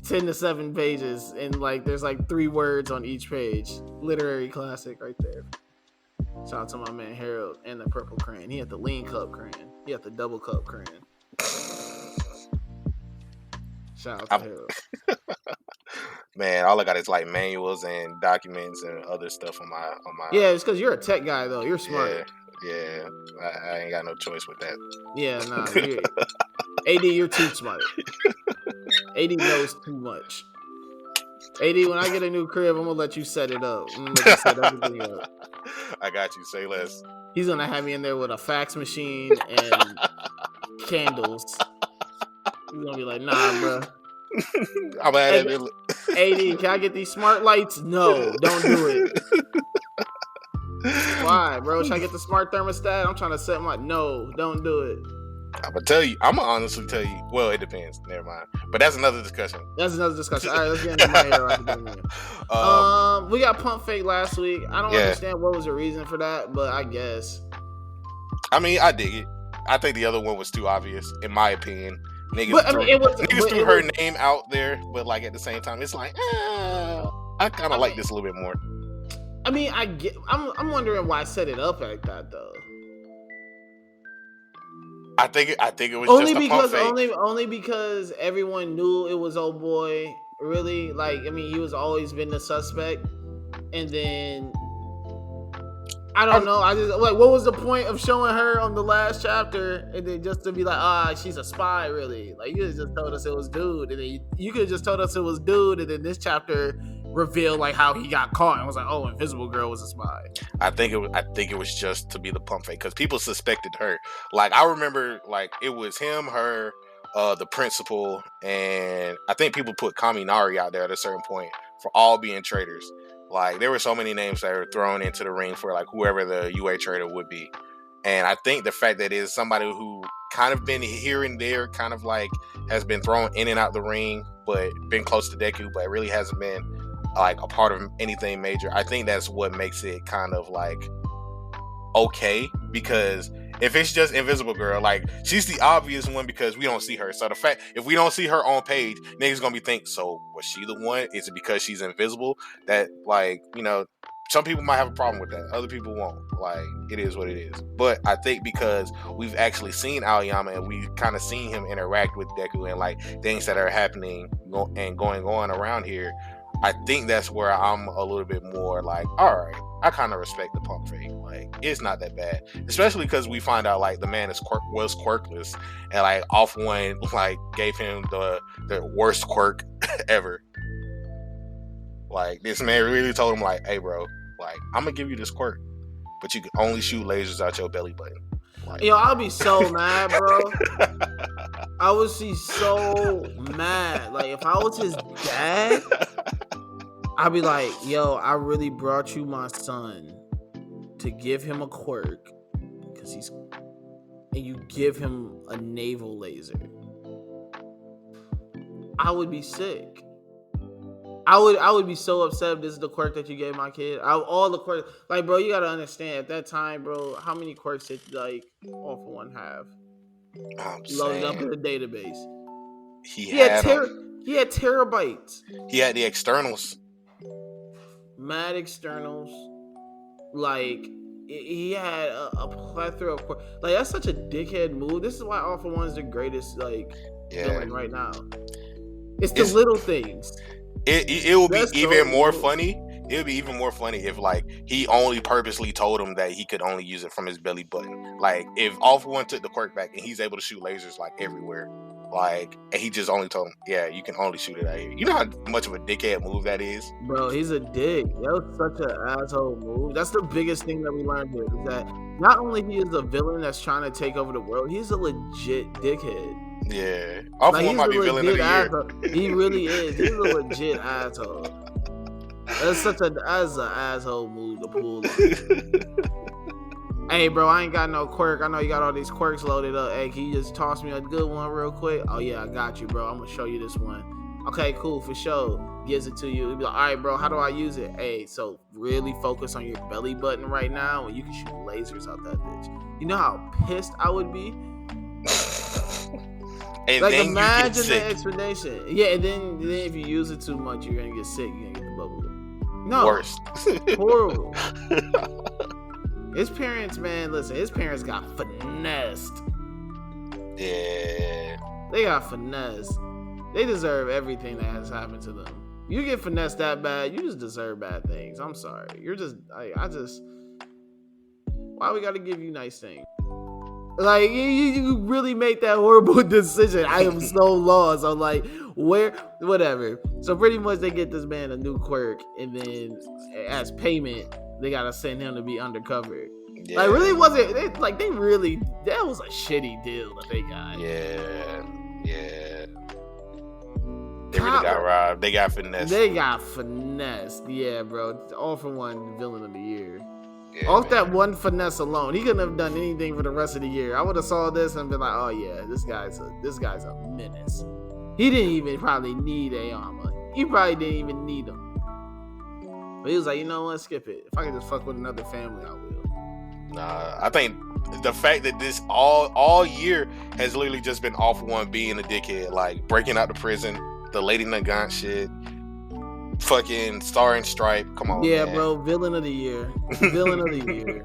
10 to 7 pages, and like there's like 3 words on each page. Literary classic right there. Shout out to my man Harold and the Purple Crayon. He had the lean cup crayon. He had the double cup crayon. Shout out to Harold. Man, all I got is like manuals and documents and other stuff on my. Yeah, it's because you're a tech guy though. You're smart. Yeah. I ain't got no choice with that. Yeah, nah. AD, you're too smart. AD knows too much. AD, when I get a new crib, I'm gonna let you set it up. I'm gonna let you set everything up. I got you. Say less. He's gonna have me in there with a fax machine and candles. He's gonna be like, nah, bro. I'm at it. AD, can I get these smart lights? No, don't do it. Why, bro? Should I get the smart thermostat? I'm trying to set my. No, don't do it. I'm gonna honestly tell you. Well, it depends. Never mind. But that's another discussion. All right, let's get into My Hero Academia. We got pump fake last week. I don't understand what was the reason for that, but I guess. I mean, I dig it. I think the other one was too obvious, in my opinion. Niggas I mean, it was niggas threw her name out there, but like at the same time, it's like, I kind of like this a little bit more. I mean, I'm wondering why I set it up like that though. I think it was only just a pump fake. Only because everyone knew it was old boy. Really, like, I mean, he was always been the suspect, and then I don't know. I just like, what was the point of showing her on the last chapter, and then just to be like, she's a spy, really? Like, you just told us it was dude, and then you could have just told us it was dude, and then this chapter revealed like how he got caught and was like, oh, Invisible Girl was a spy. I think it was just to be the pump fake because people suspected her. Like, I remember, like, it was him, her, the principal, and I think people put Kaminari out there at a certain point for all being traitors. Like, there were so many names that were thrown into the ring for like whoever the UA traitor would be. And I think the fact that it is somebody who kind of been here and there, kind of like has been thrown in and out the ring, but been close to Deku, but really hasn't been like a part of anything major. I think that's what makes it kind of like okay, because if it's just Invisible Girl, like, she's the obvious one because we don't see her. So the fact, if we don't see her on page, niggas gonna be thinking, so was she the one? Is it because she's invisible? That, like, you know, some people might have a problem with that. Other people won't. Like, it is what it is. But I think because we've actually seen Aoyama and we've kind of seen him interact with Deku and like things that are happening and going on around here, I think that's where I'm a little bit more like, all right, I kind of respect the pump fake. Like, it's not that bad, especially because we find out like the man was quirkless, and like Off One like gave him the worst quirk ever. Like, this man really told him like, hey bro, like, I'm gonna give you this quirk, but you can only shoot lasers out your belly button. Like, yo, I'll be so mad, bro. I would be so mad. Like, if I was his dad, I'd be like, yo, I really brought you my son to give him a quirk because and you give him a navel laser. I would be sick. I would be so upset if this is the quirk that you gave my kid. All the quirks, like, bro, you gotta understand at that time, bro, how many quirks did like All For One have? Loaded up in the database. He had terabytes. He had the externals. Mad externals. Like, he had a plethora of quirks. Like, that's such a dickhead move. This is why All For One's the greatest villain right now. It's the little things. It will be even more funny. It would be even more funny if like he only purposely told him that he could only use it from his belly button. Like, if All For One took the quirk back and he's able to shoot lasers like everywhere, like, and he just only told him, yeah, you can only shoot it out here. You know how much of a dickhead move that is? Bro, he's a dick. That was such an asshole move. That's the biggest thing that we learned here, is that not only he is a villain that's trying to take over the world, he's a legit dickhead. Yeah. All For One might be villain of the year. He really is. He's a legit asshole. That's an asshole move to pull. Hey, bro, I ain't got no quirk. I know you got all these quirks loaded up. Hey, can you just toss me a good one real quick? Oh, yeah, I got you, bro. I'm going to show you this one. Okay, cool, for sure. Gives it to you. He'll be like, all right, bro, how do I use it? Hey, so really focus on your belly button right now, and you can shoot lasers out that bitch. You know how pissed I would be? And like, then imagine you get sick. The explanation. Yeah, and then if you use it too much, you're gonna get sick. You're gonna get the bubble. No, worst. Horrible. His parents, man, listen. His parents got finessed. Yeah, they got finessed. They deserve everything that has happened to them. You get finessed that bad, you just deserve bad things. I'm sorry. You're just, why we gotta give you nice things? Like, you really made that horrible decision. I am so lost. I'm like, whatever. So pretty much they get this man a new quirk, and then as payment, they gotta send him to be undercover. Yeah. Like, really wasn't, that was a shitty deal that they got. Yeah. They really got robbed. They got finessed. Yeah, bro. All For One villain of the year. Yeah, off that one finesse alone, he couldn't have done anything for the rest of the year. I would have saw this and been like, oh yeah, this guy's a menace. He didn't even probably need Aoyama. He probably didn't even need him. But he was like, you know what, skip it. If I can just fuck with another family, I will. Nah, I think the fact that this all year has literally just been All For One being a dickhead, like breaking out the prison, the Lady Nagant shit, fucking Star and Stripe. Come on, yeah, man. bro, villain of the year, villain of the year.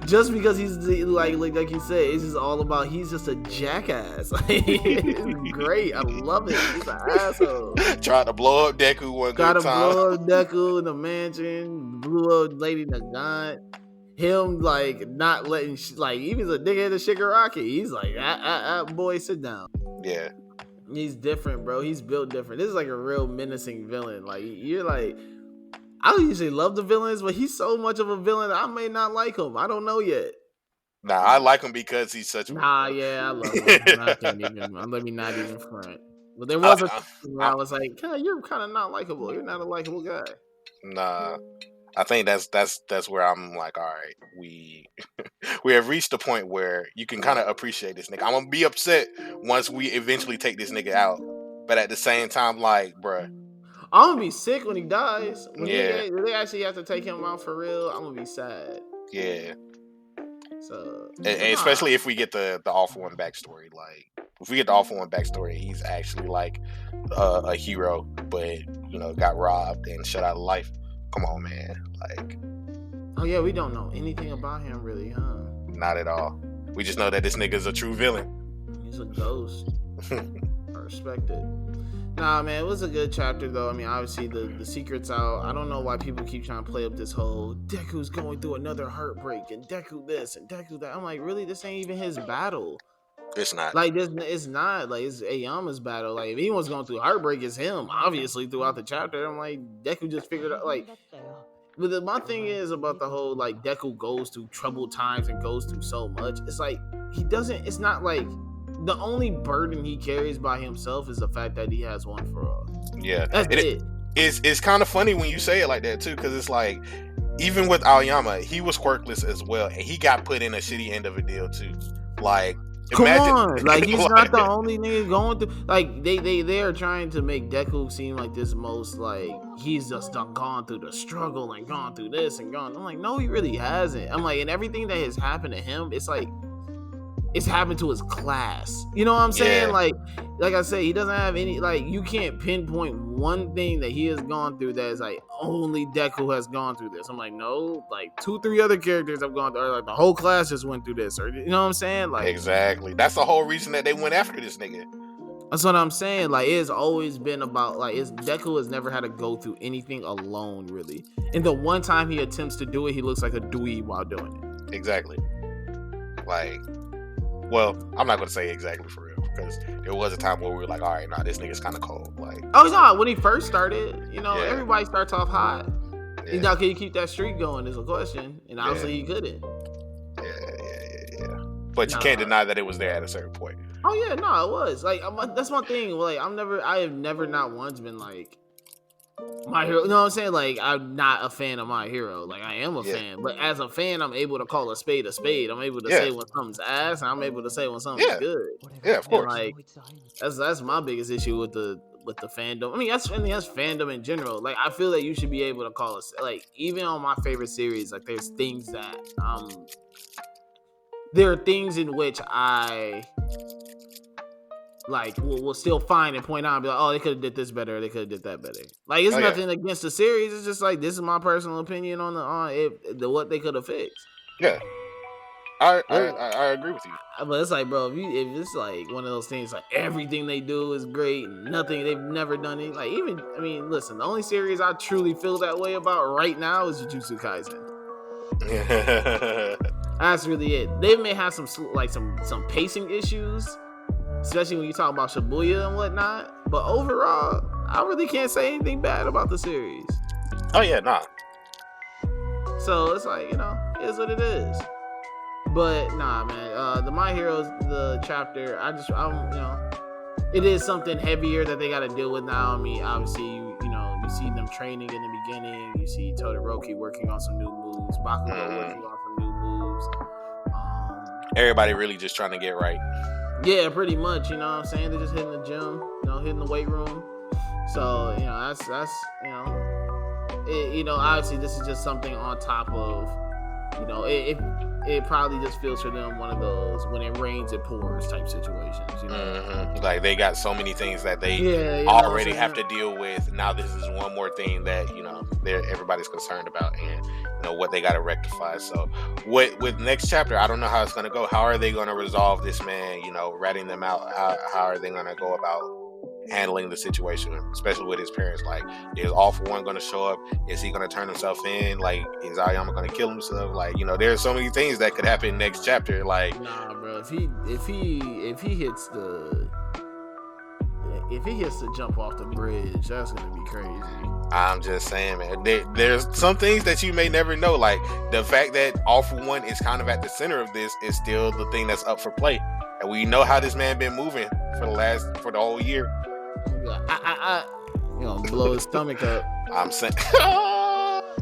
Just because he's like you said, it's just all about he's just a jackass. It's great. I love it. He's an asshole. Tried to blow up Deku one Got good to time. blow up Deku in the mansion. Blew up Lady Nagant. Him like not letting like even a dickhead of Shigaraki. He's like, boy, sit down. Yeah. He's different, bro. He's built different. This is like a real menacing villain. Like you're like. I don't usually love the villains, but he's so much of a villain that I may not like him. I don't know yet. Nah, I like him because he's such. Nah, yeah, I love him. I can't even. Let me not even front. But there was a where I was like, "You're kind of not likable. You're not a likable guy." Nah, I think that's where I'm like, all right, we have reached a point where you can kind of appreciate this nigga. I'm gonna be upset once we eventually take this nigga out, but at the same time, like, bruh. I'm gonna be sick when he dies. When they actually have to take him out for real, I'm gonna be sad. Yeah. So, and especially if we get the All For One backstory. Like, if we get the All For One backstory, he's actually like a hero, but got robbed and shut out of life. Come on, man. Like, oh yeah, we don't know anything about him really, huh? Not at all. We just know that this nigga's a true villain. He's a ghost. I respect it. Nah, man, it was a good chapter, though. I mean, obviously, the secret's out. I don't know why people keep trying to play up this whole Deku's going through another heartbreak and Deku this and Deku that. I'm like, really? This ain't even his battle. It's not. Like, it's not. Like, it's Aoyama's battle. Like, if anyone's going through heartbreak, it's him, obviously, throughout the chapter. I'm like, Deku just figured out, like... But my thing is about the whole, like, Deku goes through troubled times and goes through so much. It's like, he doesn't... It's not like... The only burden he carries by himself is the fact that he has one for all. Yeah, that's it. It's kind of funny when you say it like that too, because it's like even with Aoyama, he was quirkless as well, and he got put in a shitty end of a deal too. Like, come on, like he's not the only nigga going through. Like they are trying to make Deku seem like this most like he's just gone through the struggle and gone through this and gone. I'm like, no, he really hasn't. I'm like, and everything that has happened to him, it's like. It's happened to his class. You know what I'm saying? Yeah. Like I say, he doesn't have any, like, you can't pinpoint one thing that he has gone through that is like only Deku has gone through this. I'm like, no, like 2-3 other characters have gone through, or like the whole class just went through this, or you know what I'm saying? Like, exactly. That's the whole reason that they went after this nigga. That's what I'm saying. Like, it's always been about, like, Deku has never had to go through anything alone, really. And the one time he attempts to do it, he looks like a dweeb while doing it. Exactly. Like, well, I'm not going to say exactly for real, because there was a time where we were like, all right, nah, this nigga's kind of cold. Like, oh, no, when he first started, yeah. Everybody starts off hot. Yeah. Now, can you keep that streak going is a question. And obviously he couldn't. Yeah. But you can't deny that it was there at a certain point. Oh, yeah, no, it was. Like, that's my thing. Like, I have never not once been like, My Hero, you know what I'm saying? Like, I'm not a fan of My Hero. Like, I am a fan. But as a fan, I'm able to call a spade a spade. I'm able to say when something's ass, and I'm able to say when something's good. Yeah, of course. And, like, that's my biggest issue with the fandom. I mean, that's fandom in general. Like, I feel that you should be able to call us, like, even on my favorite series, like, there's things that there are things in which I like we'll still find and point out and be like, oh, they could have did this better, or they could have did that better. Like, it's nothing against the series. It's just like, this is my personal opinion on what they could have fixed. Yeah, I agree with you. But it's like, bro, if it's like one of those things, like everything they do is great, and nothing they've never done it. Like, even, I mean, listen, the only series I truly feel that way about right now is Jujutsu Kaisen. That's really it. They may have some pacing issues, especially when you talk about Shibuya and whatnot. But overall, I really can't say anything bad about the series. Oh yeah, nah. So it's like, it is what it is. But nah, man. The My Heroes, the chapter, it is something heavier that they got to deal with now. I mean, obviously, you see them training in the beginning. You see Todoroki working on some new moves. Bakugo working on some new moves. Everybody really just trying to get right. Yeah, pretty much. You know what I'm saying? They're just hitting the gym, hitting the weight room. So, that's obviously this is just something on top of You know, it probably just feels for them one of those when it rains it pours type situations. You know, like they got so many things that they you already have to deal with. Now this is one more thing that everybody's concerned about, and what they got to rectify. So with next chapter, I don't know how it's going to go. How are they going to resolve this, man? Ratting them out. How are they going to go about handling the situation, especially with his parents? Like, is All For One going to show up? Is he going to turn himself in? Like, is Aoyama going to kill himself? Like, there's so many things that could happen next chapter. Like, nah, bro. If he hits the jump off the bridge, that's gonna be crazy. I'm just saying, man. There's some things that you may never know. Like the fact that All For One is kind of at the center of this is still the thing that's up for play, and we know how this man been moving for the whole year. Blow his stomach up. I'm saying,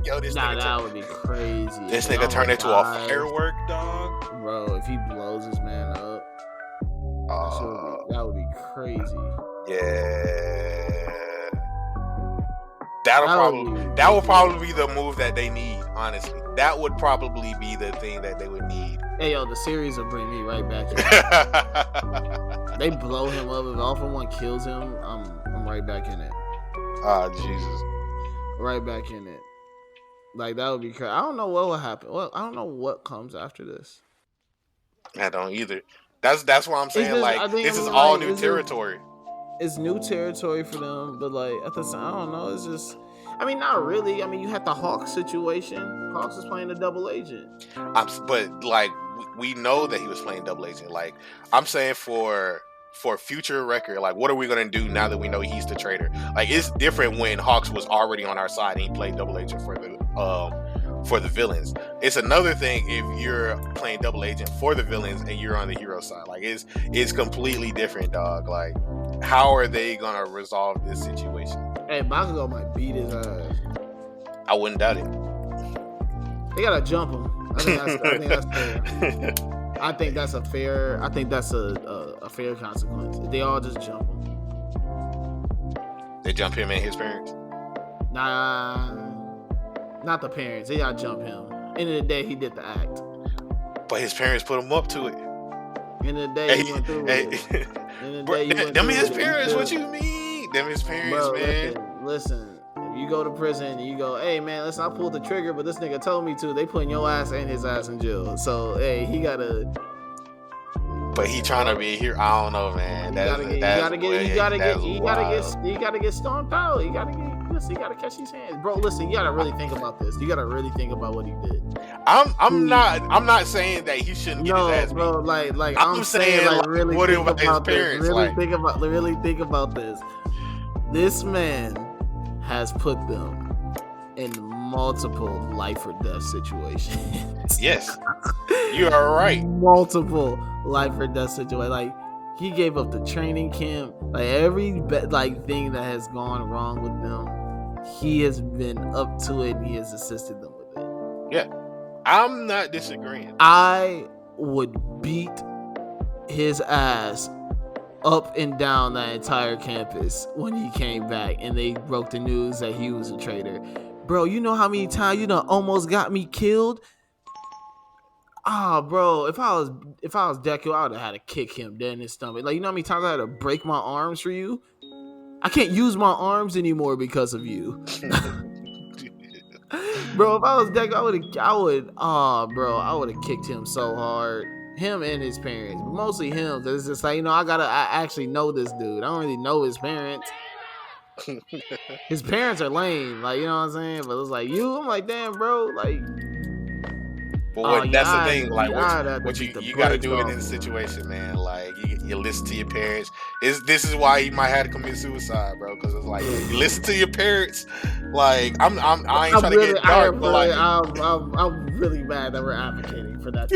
yo, that would be crazy. This nigga turned into a firework, dog. Bro, if he blows his man up, that would be crazy. Yeah. That would probably be the move that they need, honestly. That would probably be the thing that they would need. Hey, yo, the series will bring me right back in. They blow him up. If All For One kills him, I'm right back in it. Oh, Jesus. Right back in it. Like, that would be crazy. I don't know what will happen. Well, I don't know what comes after this. I don't either. That's what I'm saying. This is all new territory. It's new territory for them, but like at the time, I don't know. It's just, not really. You had the Hawks situation. Hawks was playing a double agent. But like we know that he was playing double agent. Like I'm saying for future record, like what are we gonna do now that we know he's the traitor? Like it's different when Hawks was already on our side and he played double agent for the villains. It's another thing if you're playing double agent for the villains and you're on the hero side. Like it's completely different, dog. Like how are they gonna resolve this situation? Hey, Bakugo might beat his ass. I wouldn't doubt it. They gotta jump him. I think that's fair. I think that's a fair. I think that's a fair consequence. They all just jump him. They jump him and his parents. Nah, not the parents. They gotta jump him. End of the day, he did the act. But his parents put him up to it. End of the day, he went through it. Them his parents. What you mean? Them his parents, bro, man. Listen. If you go to prison and you go, hey man, listen, I pulled the trigger, but this nigga told me to. They putting your ass and his ass in jail. So hey, he gotta. But he trying to be a hero. I don't know, man. You gotta get stomped out. You gotta catch these hands, bro. Listen, you gotta really think about this. You gotta really think about what he did. I'm not saying that he shouldn't get his ass beat. Bro. Like I'm saying, like really what think about about his this. parents? Really think about this. This man has put them in multiple life or death situations. Yes, you are right. Multiple life or death situations. Like he gave up the training camp. Like every thing that has gone wrong with them, he has been up to it and he has assisted them with it. Yeah, I'm not disagreeing. I would beat his ass up and down that entire campus when he came back and they broke the news that he was a traitor. Bro, you know how many times you done almost got me killed? Bro, if I was Deku, I would have had to kick him dead in his stomach. Like, you know how many times I had to break my arms for you? I can't use my arms anymore because of you. Bro, if I was Deku, I would have kicked him so hard. Him and his parents, but mostly him. Cause it's just like, I actually know this dude. I don't really know his parents. His parents are lame, like, you know what I'm saying? But it's like I'm like, damn, bro, like. But that's the thing, like, what you got to do in this situation, man. Like, you listen to your parents. This is why you might have to commit suicide, bro. Because it's like you listen to your parents. Like, I ain't trying to get dark, but like, I'm really mad that we're advocating for that.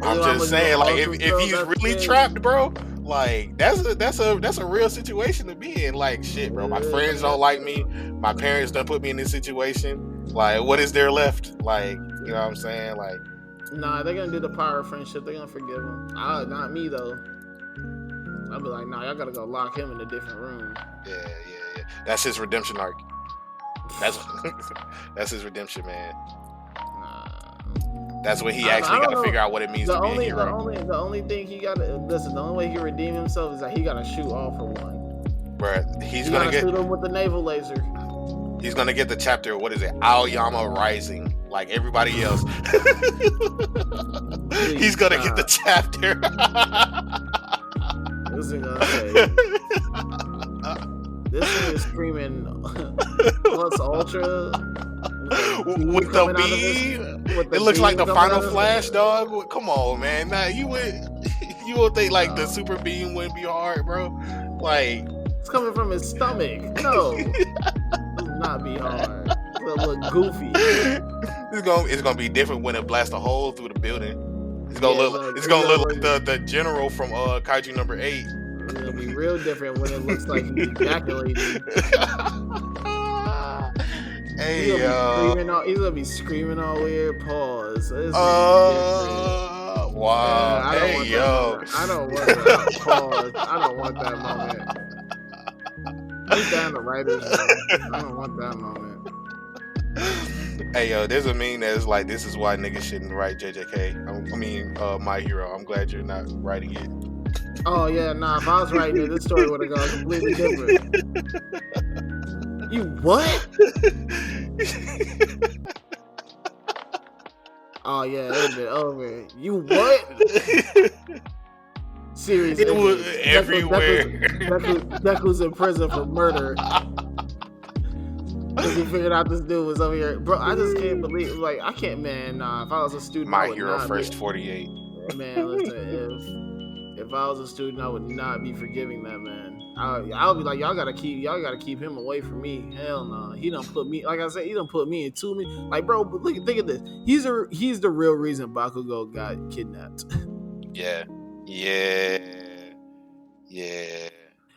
I'm just saying, like, if he's really trapped, bro, like that's a real situation to be in. Like, shit, bro, my friends don't like me. My parents done put me in this situation. Like, what is there left? Like, you know what I'm saying? Like, nah, they're gonna do the power of friendship. They're gonna forgive him. Not me though. I'll be like, nah, y'all gotta go lock him in a different room. Yeah. That's his redemption arc. That's his redemption, man. Nah. That's when he actually got to figure out what it means to be a hero. The only thing he got to listen. The only way he can redeem himself is that he got to shoot all for one. Bruh, he's gonna shoot him with the naval laser. He's gonna get the chapter. What is it? Aoyama Rising, like everybody else. He's gonna get the chapter. This thing is screaming Plus Ultra with the beam. It looks like the final Flash, dog. Come on, man. Nah, you would think like the super beam wouldn't be hard, bro. Like it's coming from his stomach. No, it will not be hard. It'll look goofy. It's gonna be different when it blasts a hole through the building. It's gonna look like the general from Kaiju number 8. It'll be real different when it looks like he's ejaculating. Hey, he's gonna be screaming all weird. Pause. Wow. I don't want that. Pause. I don't want that moment. Put down the writers. I don't want that moment. Hey, yo, there's a meme that's like, this is why niggas shouldn't write JJK. My Hero. I'm glad you're not writing it. Oh, yeah, nah, if I was writing it, this story would have gone completely different. You what? Oh, yeah, it would have been over. You what? Series. It was everywhere. Deku's in prison for murder. Because he figured out this dude was over here. Bro, I just can't believe, like, I can't, man, nah, if I was a student, My Hero first 48. Man, listen, if I was a student, I would not be forgiving that man. I'll be like, y'all gotta keep him away from me. Hell no. He done put me, like I said, he done put me into me. Like, bro, but think of this. He's the real reason Bakugo got kidnapped. Yeah.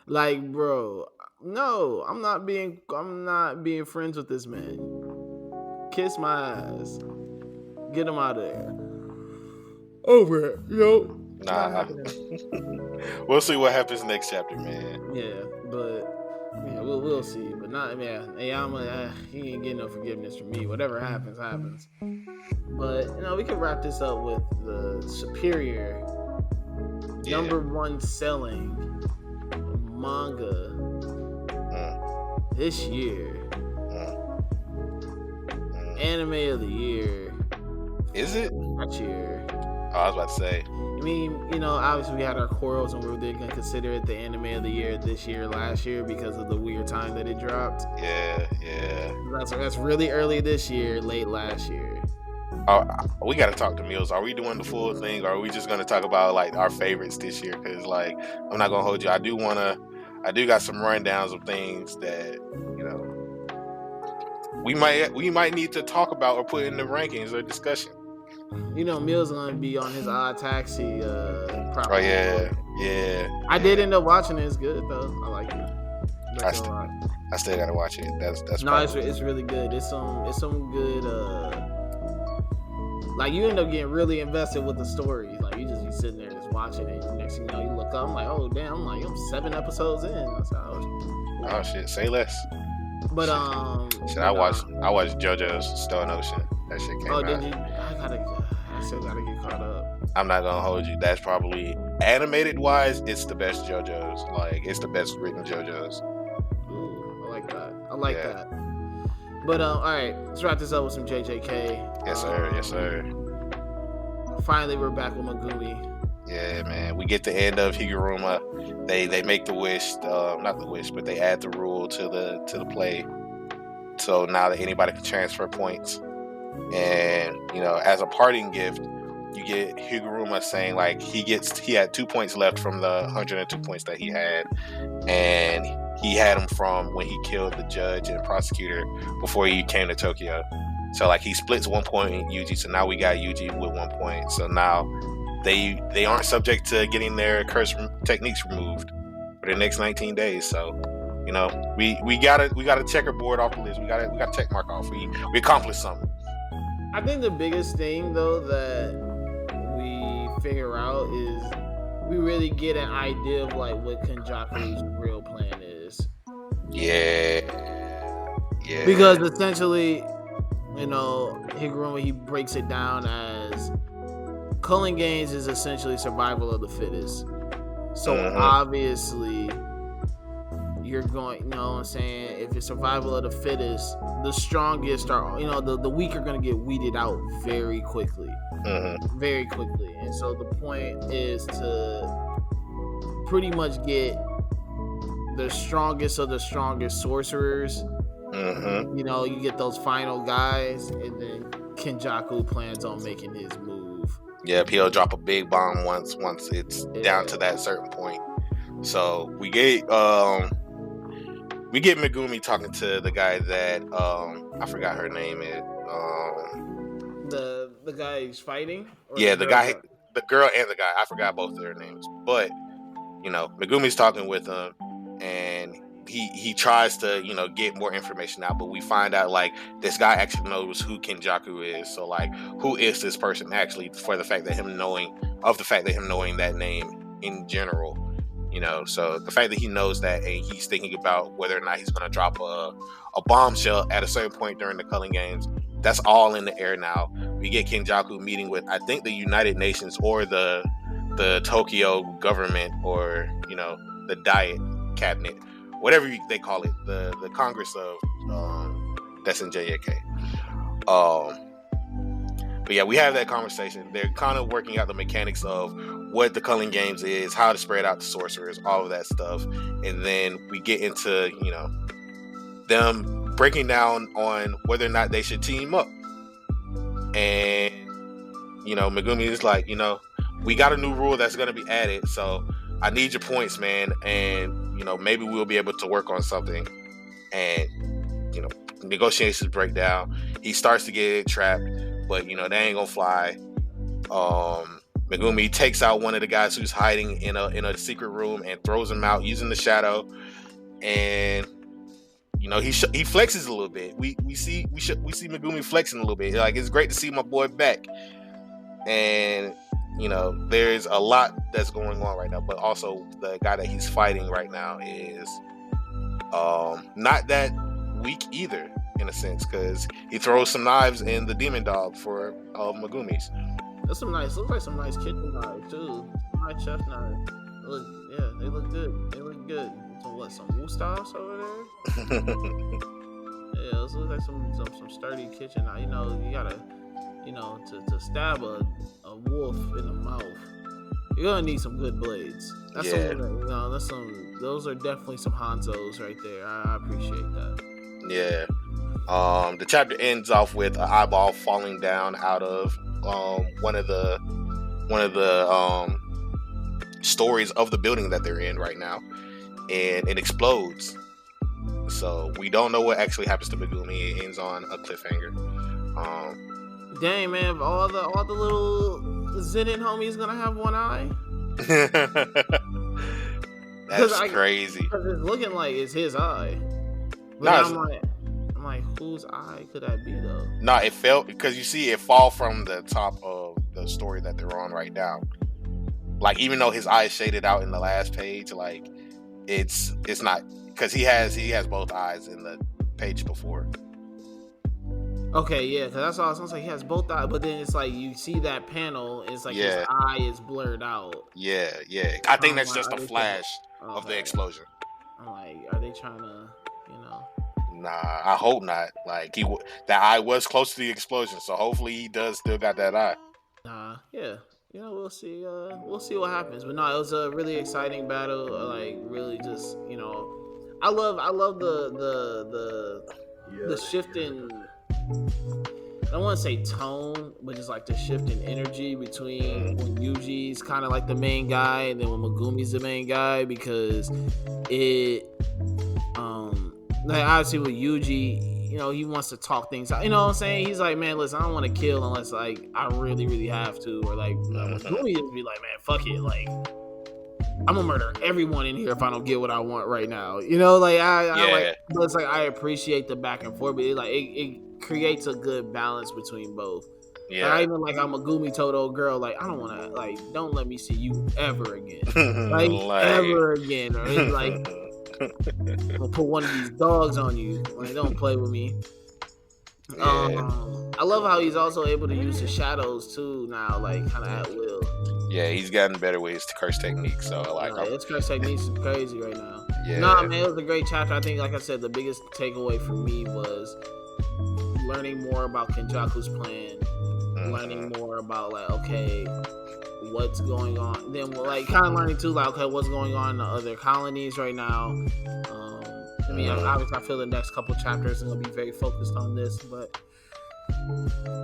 Like, bro, no, I'm not being friends with this man. Kiss my ass. Get him out of there. Over it, yo. Nah. We'll see what happens next chapter, man. Yeah, but yeah, we'll see. But not, man. Ayama, he ain't getting no forgiveness from me. Whatever happens, happens. But we can wrap this up with the superior number one selling manga this year. Anime of the year. Is it? That year. Oh, I was about to say. I mean, obviously we had our quarrels and we were going to consider it the anime of the year this year, last year, because of the weird time that it dropped. Yeah. That's really early this year, late last year. We got to talk to Mills. Are we doing the full thing, or are we just going to talk about like our favorites this year? Because like, I'm not going to hold you. I do got some rundowns of things that we might need to talk about or put in the rankings or discussion. Mills gonna be on his Odd Taxi. Oh yeah. I did end up watching it. It's good though. I like it. I still gotta watch it. That's no, it's really good. It's some good. Like you end up getting really invested with the story. Like you just be sitting there just watching it. Next thing you know, you look up. I'm like, oh damn! I'm 7 episodes in. Oh shit! Say less. But I watched JoJo's Stone Ocean. That shit came out. Oh, did you? I still gotta get caught up. I'm not gonna hold you. That's probably animated wise, it's the best JoJo's. Like it's the best written JoJo's. Ooh, I like that. But all right, let's wrap this up with some JJK. Yes sir. Finally, we're back with Megumi. Yeah, man. We get the end of Higuruma. They make the wish, not the wish, but they add the rule to the play. So now that anybody can transfer points. And, as a parting gift, you get Higuruma saying like he had 2 points left from the 102 points that he had. And he had them from when he killed the judge and prosecutor before he came to Tokyo. So like he splits 1 point in Yuji. So now we got Yuji with 1 point. So now they aren't subject to getting their curse techniques removed for the next 19 days. So, we got a checkerboard off the list. We got a check mark off. We accomplished something. I think the biggest thing though that we figure out is we really get an idea of like what Kenjaku's real plan is. Yeah. Yeah. Because essentially, Higuruma, he breaks it down as culling games is essentially survival of the fittest. So obviously, you're going, you know what I'm saying? If it's survival of the fittest, the strongest are, the weak are going to get weeded out very quickly. Very quickly. And so the point is to pretty much get the strongest of the strongest sorcerers. You get those final guys, and then Kenjaku plans on making his move. Yep, he'll drop a big bomb once it's down to that certain point. So we get Megumi talking to the guy that I forgot her name is. The guy he's fighting? The guy, the girl and the guy. I forgot both of their names. But, Megumi's talking with him, and he tries to, get more information out, but we find out, like, this guy actually knows who Kenjaku is. So, like, who is this person actually, for the fact that him knowing that name in general. So the fact that he knows that, and he's thinking about whether or not he's going to drop a bombshell at a certain point during the culling games, that's all in the air now. We get Kenjaku meeting with, I think, the United Nations or the Tokyo government, or the Diet cabinet, whatever they call it, the Congress of that's in JJK. But yeah, we have that conversation. They're kind of working out the mechanics of what the culling games is, how to spread out the sorcerers, all of that stuff. And then we get into, them breaking down on whether or not they should team up. And, Megumi is like, we got a new rule that's going to be added. So I need your points, man. And, maybe we'll be able to work on something. And, negotiations break down. He starts to get trapped. But, they ain't gonna fly. Megumi takes out one of the guys who's hiding in a secret room and throws him out using the shadow. And, he flexes a little bit. We see Megumi flexing a little bit. Like, it's great to see my boy back. And, there's a lot that's going on right now. But also, the guy that he's fighting right now is not that weak either, in a sense, because he throws some knives in the demon dog for Megumi's. Looks like some nice kitchen knives too. Nice chef knives. They look good. Some Woostas over there? Yeah, those look like some sturdy kitchen knives. You gotta, to stab a wolf in the mouth, you're gonna need some good blades. Those are definitely some Hanzos right there. I appreciate that. Yeah. The chapter ends off with an eyeball falling down out of one of the stories of the building that they're in right now, and it explodes. So we don't know what actually happens to Megumi. It ends on a cliffhanger. Dang, man! All the little Zenin homies gonna have one eye. That's crazy. Because it's looking like it's his eye. But I'm like, whose eye could that be though? No, it fell because you see it fall from the top of the story that they're on right now. Like, even though his eye is shaded out in the last page, like it's not, because he has both eyes in the page before. Okay, yeah, because that's all. It sounds like he has both eyes, but then it's like you see that panel, it's like his eye is blurred out. Yeah. I think that's just a flash of the explosion. I'm like, are they trying to, Nah, I hope not. Like, that eye was close to the explosion, so hopefully he does still got that eye. Yeah. We'll see. We'll see what happens. But no, it was a really exciting battle. Like, really, just I love the shift in. I don't want to say tone, but just like the shift in energy between when Yuji's kind of like the main guy and then when Megumi's the main guy, because it, like obviously with Yuji, he wants to talk things out. You know what I'm saying? He's like, man, listen, I don't want to kill unless like I really, really have to, or like Megumi just be like, man, fuck it, like I'm gonna murder everyone in here if I don't get what I want right now. But it's like I appreciate the back and forth, but it creates a good balance between both. Yeah. I even like how Megumi told old girl, like, I don't want to, like, don't let me see you ever again. Like, ever again. Or it's like, I'm gonna put one of these dogs on you. Like, don't play with me. Yeah. I love how he's also able to use his shadows too now, like kind of at will. Yeah, he's gotten better with his curse technique. So His curse techniques is crazy right now. Yeah. Nah, man, it was a great chapter. I think, like I said, the biggest takeaway for me was learning more about Kenjaku's plan, learning more about like, okay, what's going on. Then like kind of learning too, like, okay, what's going on in the other colonies right now. I mean, obviously, I feel the next couple chapters are gonna be very focused on this, but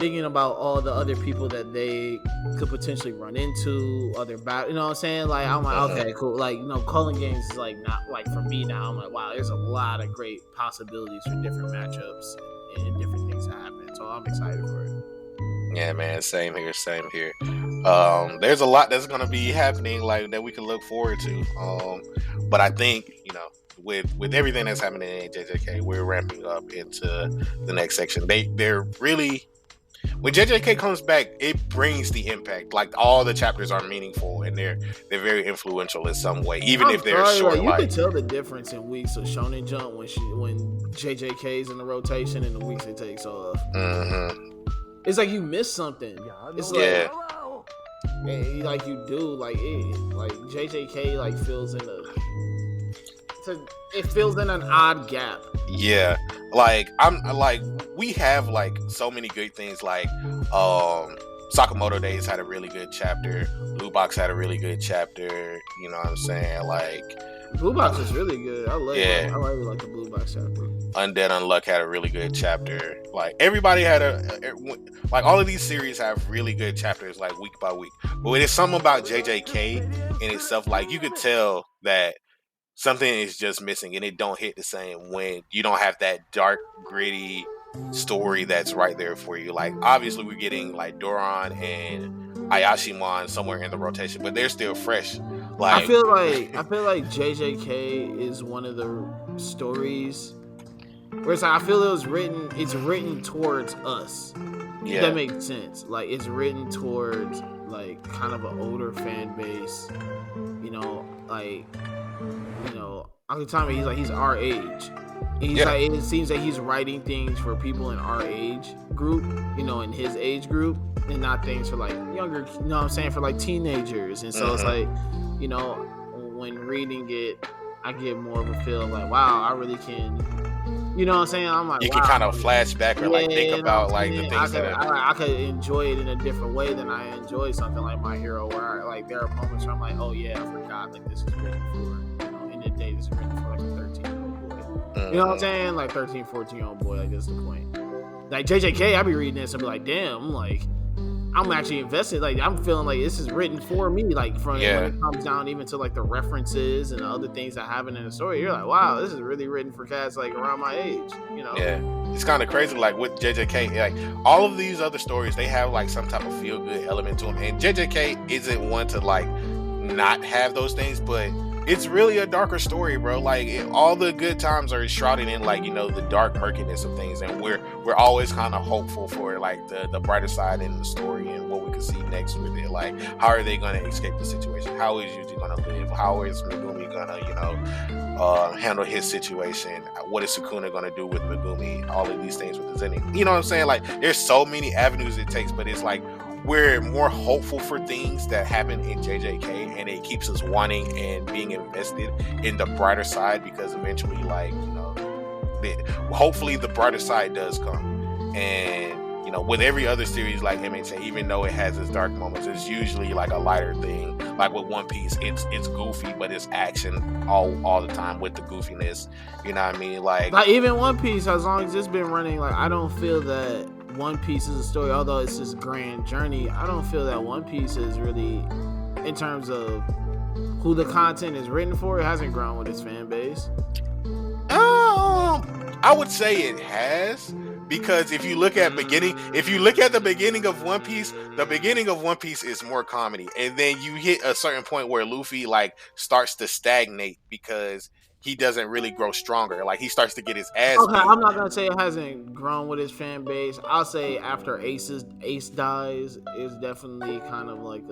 thinking about all the other people that they could potentially run into, other battle, you know what I'm saying? Like, I'm like, okay, cool. Like, you know, calling games is like not like for me now. I'm like, wow, there's a lot of great possibilities for different matchups and different things to happen. So I'm excited for it. Yeah, man, same here. There's a lot that's gonna be happening like that we can look forward to. But I think, you know, with everything that's happening in JJK, we're ramping up into the next section. They're really, when JJK comes back, it brings the impact. Like, all the chapters are meaningful and they're very influential in some way, even if they're short. Like, you can tell the difference in weeks of Shonen Jump when JJK's in the rotation and the weeks it takes off. It's like you miss something. It's like, like you do, like JJK like fills in it fills in an odd gap. Yeah, like we have like so many good things. Like Sakamoto Days had a really good chapter. Blue Box had a really good chapter. You know what I'm saying? Like, Blue Box is really good. I really like the Blue Box chapter. Undead Unluck had a really good chapter. Like, everybody had like, all of these series have really good chapters, like, week by week. But it's something about JJK in itself. Like, you could tell that something is just missing, and it don't hit the same when you don't have that dark, gritty story that's right there for you. Like, obviously we're getting like Doron and Ayashimon somewhere in the rotation, but they're still fresh. Like, I feel like JJK is one of the stories where it's like, I feel it's written towards us. Yeah. That makes sense. Like, it's written towards like kind of an older fan base. You know, like, you know, Uncle Tommy, he's our age. He's like, it seems like he's writing things for people in our age group, you know, in his age group, and not things for like younger, you know what I'm saying, for like teenagers. And so it's like, you know, when reading it, I get more of a feel of like, wow, I really can, you know what I'm saying? I'm like, you can kind of flash back or like think about like the things I could enjoy it in a different way than I enjoy something like My Hero, where like there are moments where I'm like, oh yeah, I forgot, like, this is written for, you know, in the day this is written for like a 13-year-old boy. You know what I'm saying? Like 13, 14-year-old boy, like, that's the point. Like JJK, I be reading this and be like, damn, like, I'm actually invested. Like, I'm feeling like this is written for me. Like, from when it comes down even to like the references and the other things that happen in the story, you're like, wow, this is really written for cats like around my age. You know? Yeah, it's kind of crazy. Like with JJK, like all of these other stories, they have like some type of feel good element to them, and JJK isn't one to like not have those things, but it's really a darker story, bro. Like, all the good times are shrouded in, like, you know, the dark murkiness of things, and we're always kind of hopeful for like the brighter side in the story and what we can see next with it. Like, how are they going to escape the situation? How is Yuji going to live? How is Megumi going to, you know, handle his situation? What is Sukuna going to do with Megumi? All of these things with the Zenin. You know what I'm saying? Like, there's so many avenues it takes, but it's like we're more hopeful for things that happen in JJK, and it keeps us wanting and being invested in the brighter side, because eventually, like, you know, hopefully the brighter side does come. And, you know, with every other series like MHA, even though it has its dark moments, it's usually like a lighter thing. Like with One Piece, it's goofy, but it's action all the time with the goofiness. You know what I mean? Like even One Piece, as long as it's been running, like, I don't feel that One Piece is a story, although it's this grand journey, I don't feel that One Piece is really, in terms of who the content is written for, it hasn't grown with its fan base. I would say it has, because if you look at the beginning of One Piece, the beginning of One Piece is more comedy, and then you hit a certain point where Luffy like starts to stagnate because he doesn't really grow stronger. Like, he starts to get his ass beat. I'm not gonna say it hasn't grown with his fan base. I'll say after Ace dies, it's definitely kind of like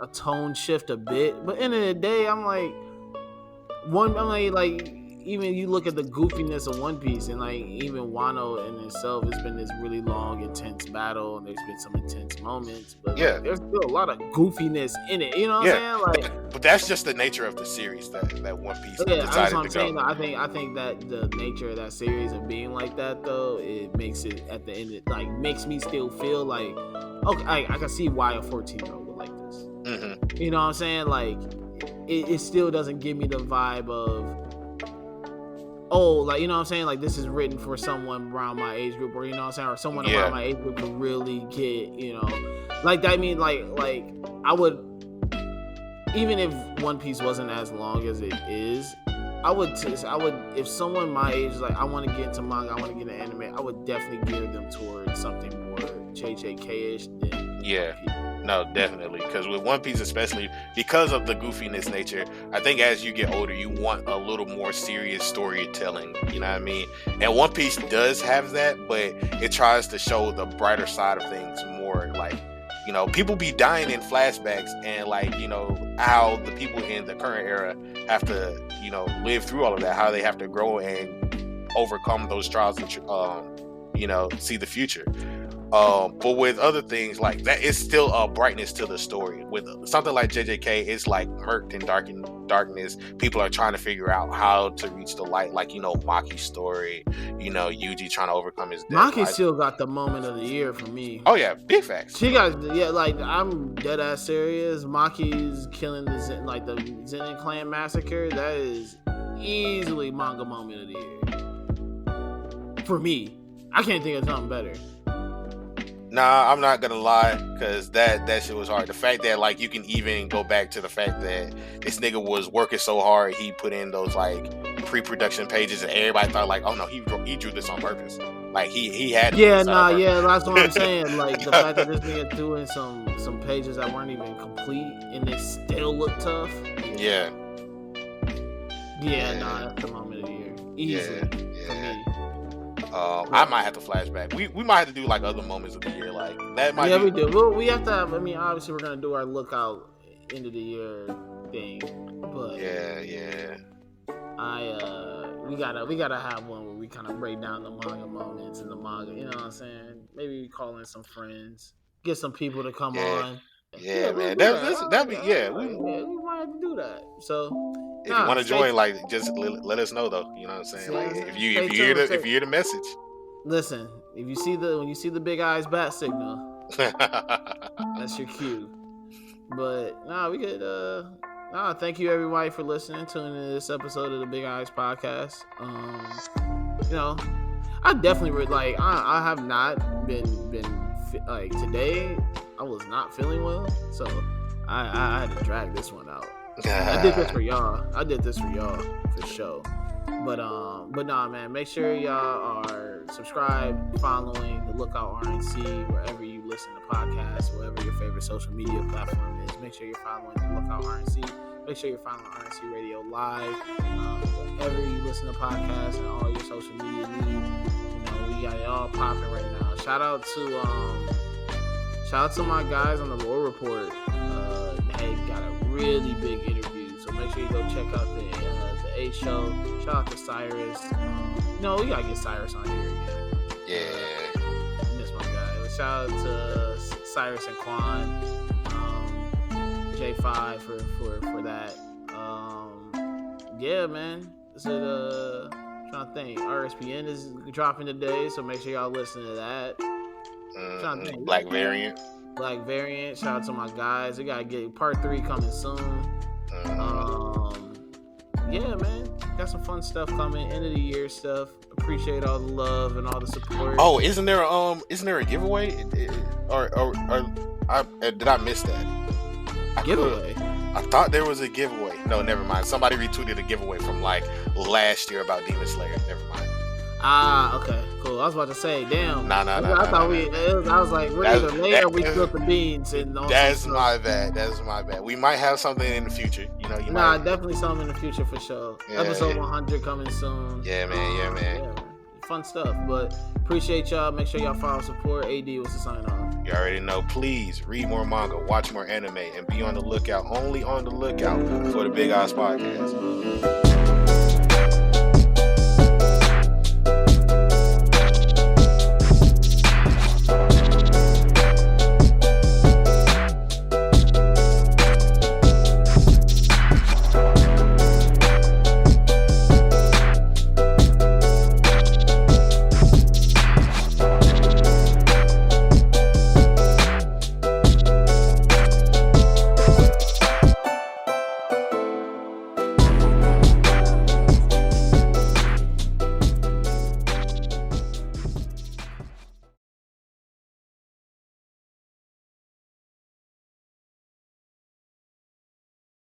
a tone shift a bit. But end of the day, I'm like, even you look at the goofiness of One Piece, and like even Wano in itself, it's been this really long, intense battle, and there's been some intense moments, but like, there's still a lot of goofiness in it. You know what I'm saying? Like, but that's just the nature of the series that One Piece decided that's what I'm to saying. go. I think that the nature of that series of being like that, though, it makes it at the end, like makes me still feel like, okay, I can see why a 14-year-old would like this. Mm-hmm. You know what I'm saying? Like, it still doesn't give me the vibe of, like, you know what I'm saying? Like, this is written for someone around my age group, or, you know what I'm saying? Or someone around my age group to really get, you know, like, that. I mean, like, I would, even if One Piece wasn't as long as it is, I would, if someone my age is like, I want to get into manga, I want to get into anime, I would definitely gear them towards something more JJK-ish than No, definitely. Because with One Piece, especially because of the goofiness nature, I think as you get older, you want a little more serious storytelling. You know what I mean? And One Piece does have that, but it tries to show the brighter side of things more. Like, you know, people be dying in flashbacks, and like, you know, how the people in the current era have to, you know, live through all of that, how they have to grow and overcome those trials and, you know, see the future. But with other things like that, it's still a brightness to the story. With something like JJK, it's like murked and darkness. People are trying to figure out how to reach the light. Like, you know, Maki's story, you know, Yuji trying to overcome his death. Maki still got the moment of the year for me. Oh yeah, big facts. She got, like, I'm dead ass serious. Maki's killing the Zenin clan massacre. That is easily manga moment of the year for me. I can't think of something better. Nah, I'm not gonna lie, because that shit was hard. The fact that, like, you can even go back to the fact that this nigga was working so hard, he put in those, like, pre-production pages, and everybody thought, like, oh no, he drew this on purpose. Like, he had that's what I'm saying. Like, the fact that this nigga threw in some pages that weren't even complete, and it still looked tough. Yeah. That's the moment of the year. Easily for me. I might have to flashback. We might have to do like other moments of the year, like that might. We do. Well, we have to have. I mean, obviously, we're gonna do our lookout end of the year thing, but we gotta have one where we kind of break down the manga moments and the manga. You know what I'm saying? Maybe we call in some friends, get some people to come on. Yeah, man. That'd be we might have to do that. So. If you want to join, like, just let us know, though. You know what I'm saying? Like, if you hear the message. Listen, when you see the big eyes bat signal, that's your cue. But we could. Thank you everybody for listening, tuning in to this episode of the Big Eyes Podcast. You know, I definitely would like. I have not been like today. I was not feeling well, so I had to drag this one out. I did this for y'all for sure. But nah, man, make sure y'all are subscribed, following the Lookout RNC wherever you listen to podcasts, wherever your favorite social media platform is. Make sure you're following the Lookout RNC. Make sure you're following RNC Radio Live, wherever you listen to podcasts and all your social media needs. You know, we got it all popping right now. Shout out to my guys on the Roar Report. They got a really big interview, so make sure you go check out the A show. Shout out to Cyrus. We gotta get Cyrus on here again. Yeah, I miss my guy. Shout out to Cyrus and Quan, J5 for that. Man. Trying to think. RSPN is dropping today, so make sure y'all listen to that. Black Variant. Shout out to my guys. We gotta get part 3 coming soon. Man, got some fun stuff coming. End of the year stuff. Appreciate all the love and all the support. Oh, isn't there a giveaway? Or did I miss that? Giveaway? I thought there was a giveaway. No, never mind. Somebody retweeted a giveaway from like last year about Demon Slayer. Never mind. Okay, cool. I was about to say, damn. I was like, we're either late or we spilled the beans. That's my bad. We might have something in the future. You know, definitely something in the future for sure. Episode 100 coming soon. Yeah, man. Fun stuff. But appreciate y'all. Make sure y'all follow, support. AD was the sign off. You already know. Please read more manga, watch more anime, and be on the lookout. Only on the lookout for the Big Eyes Podcast.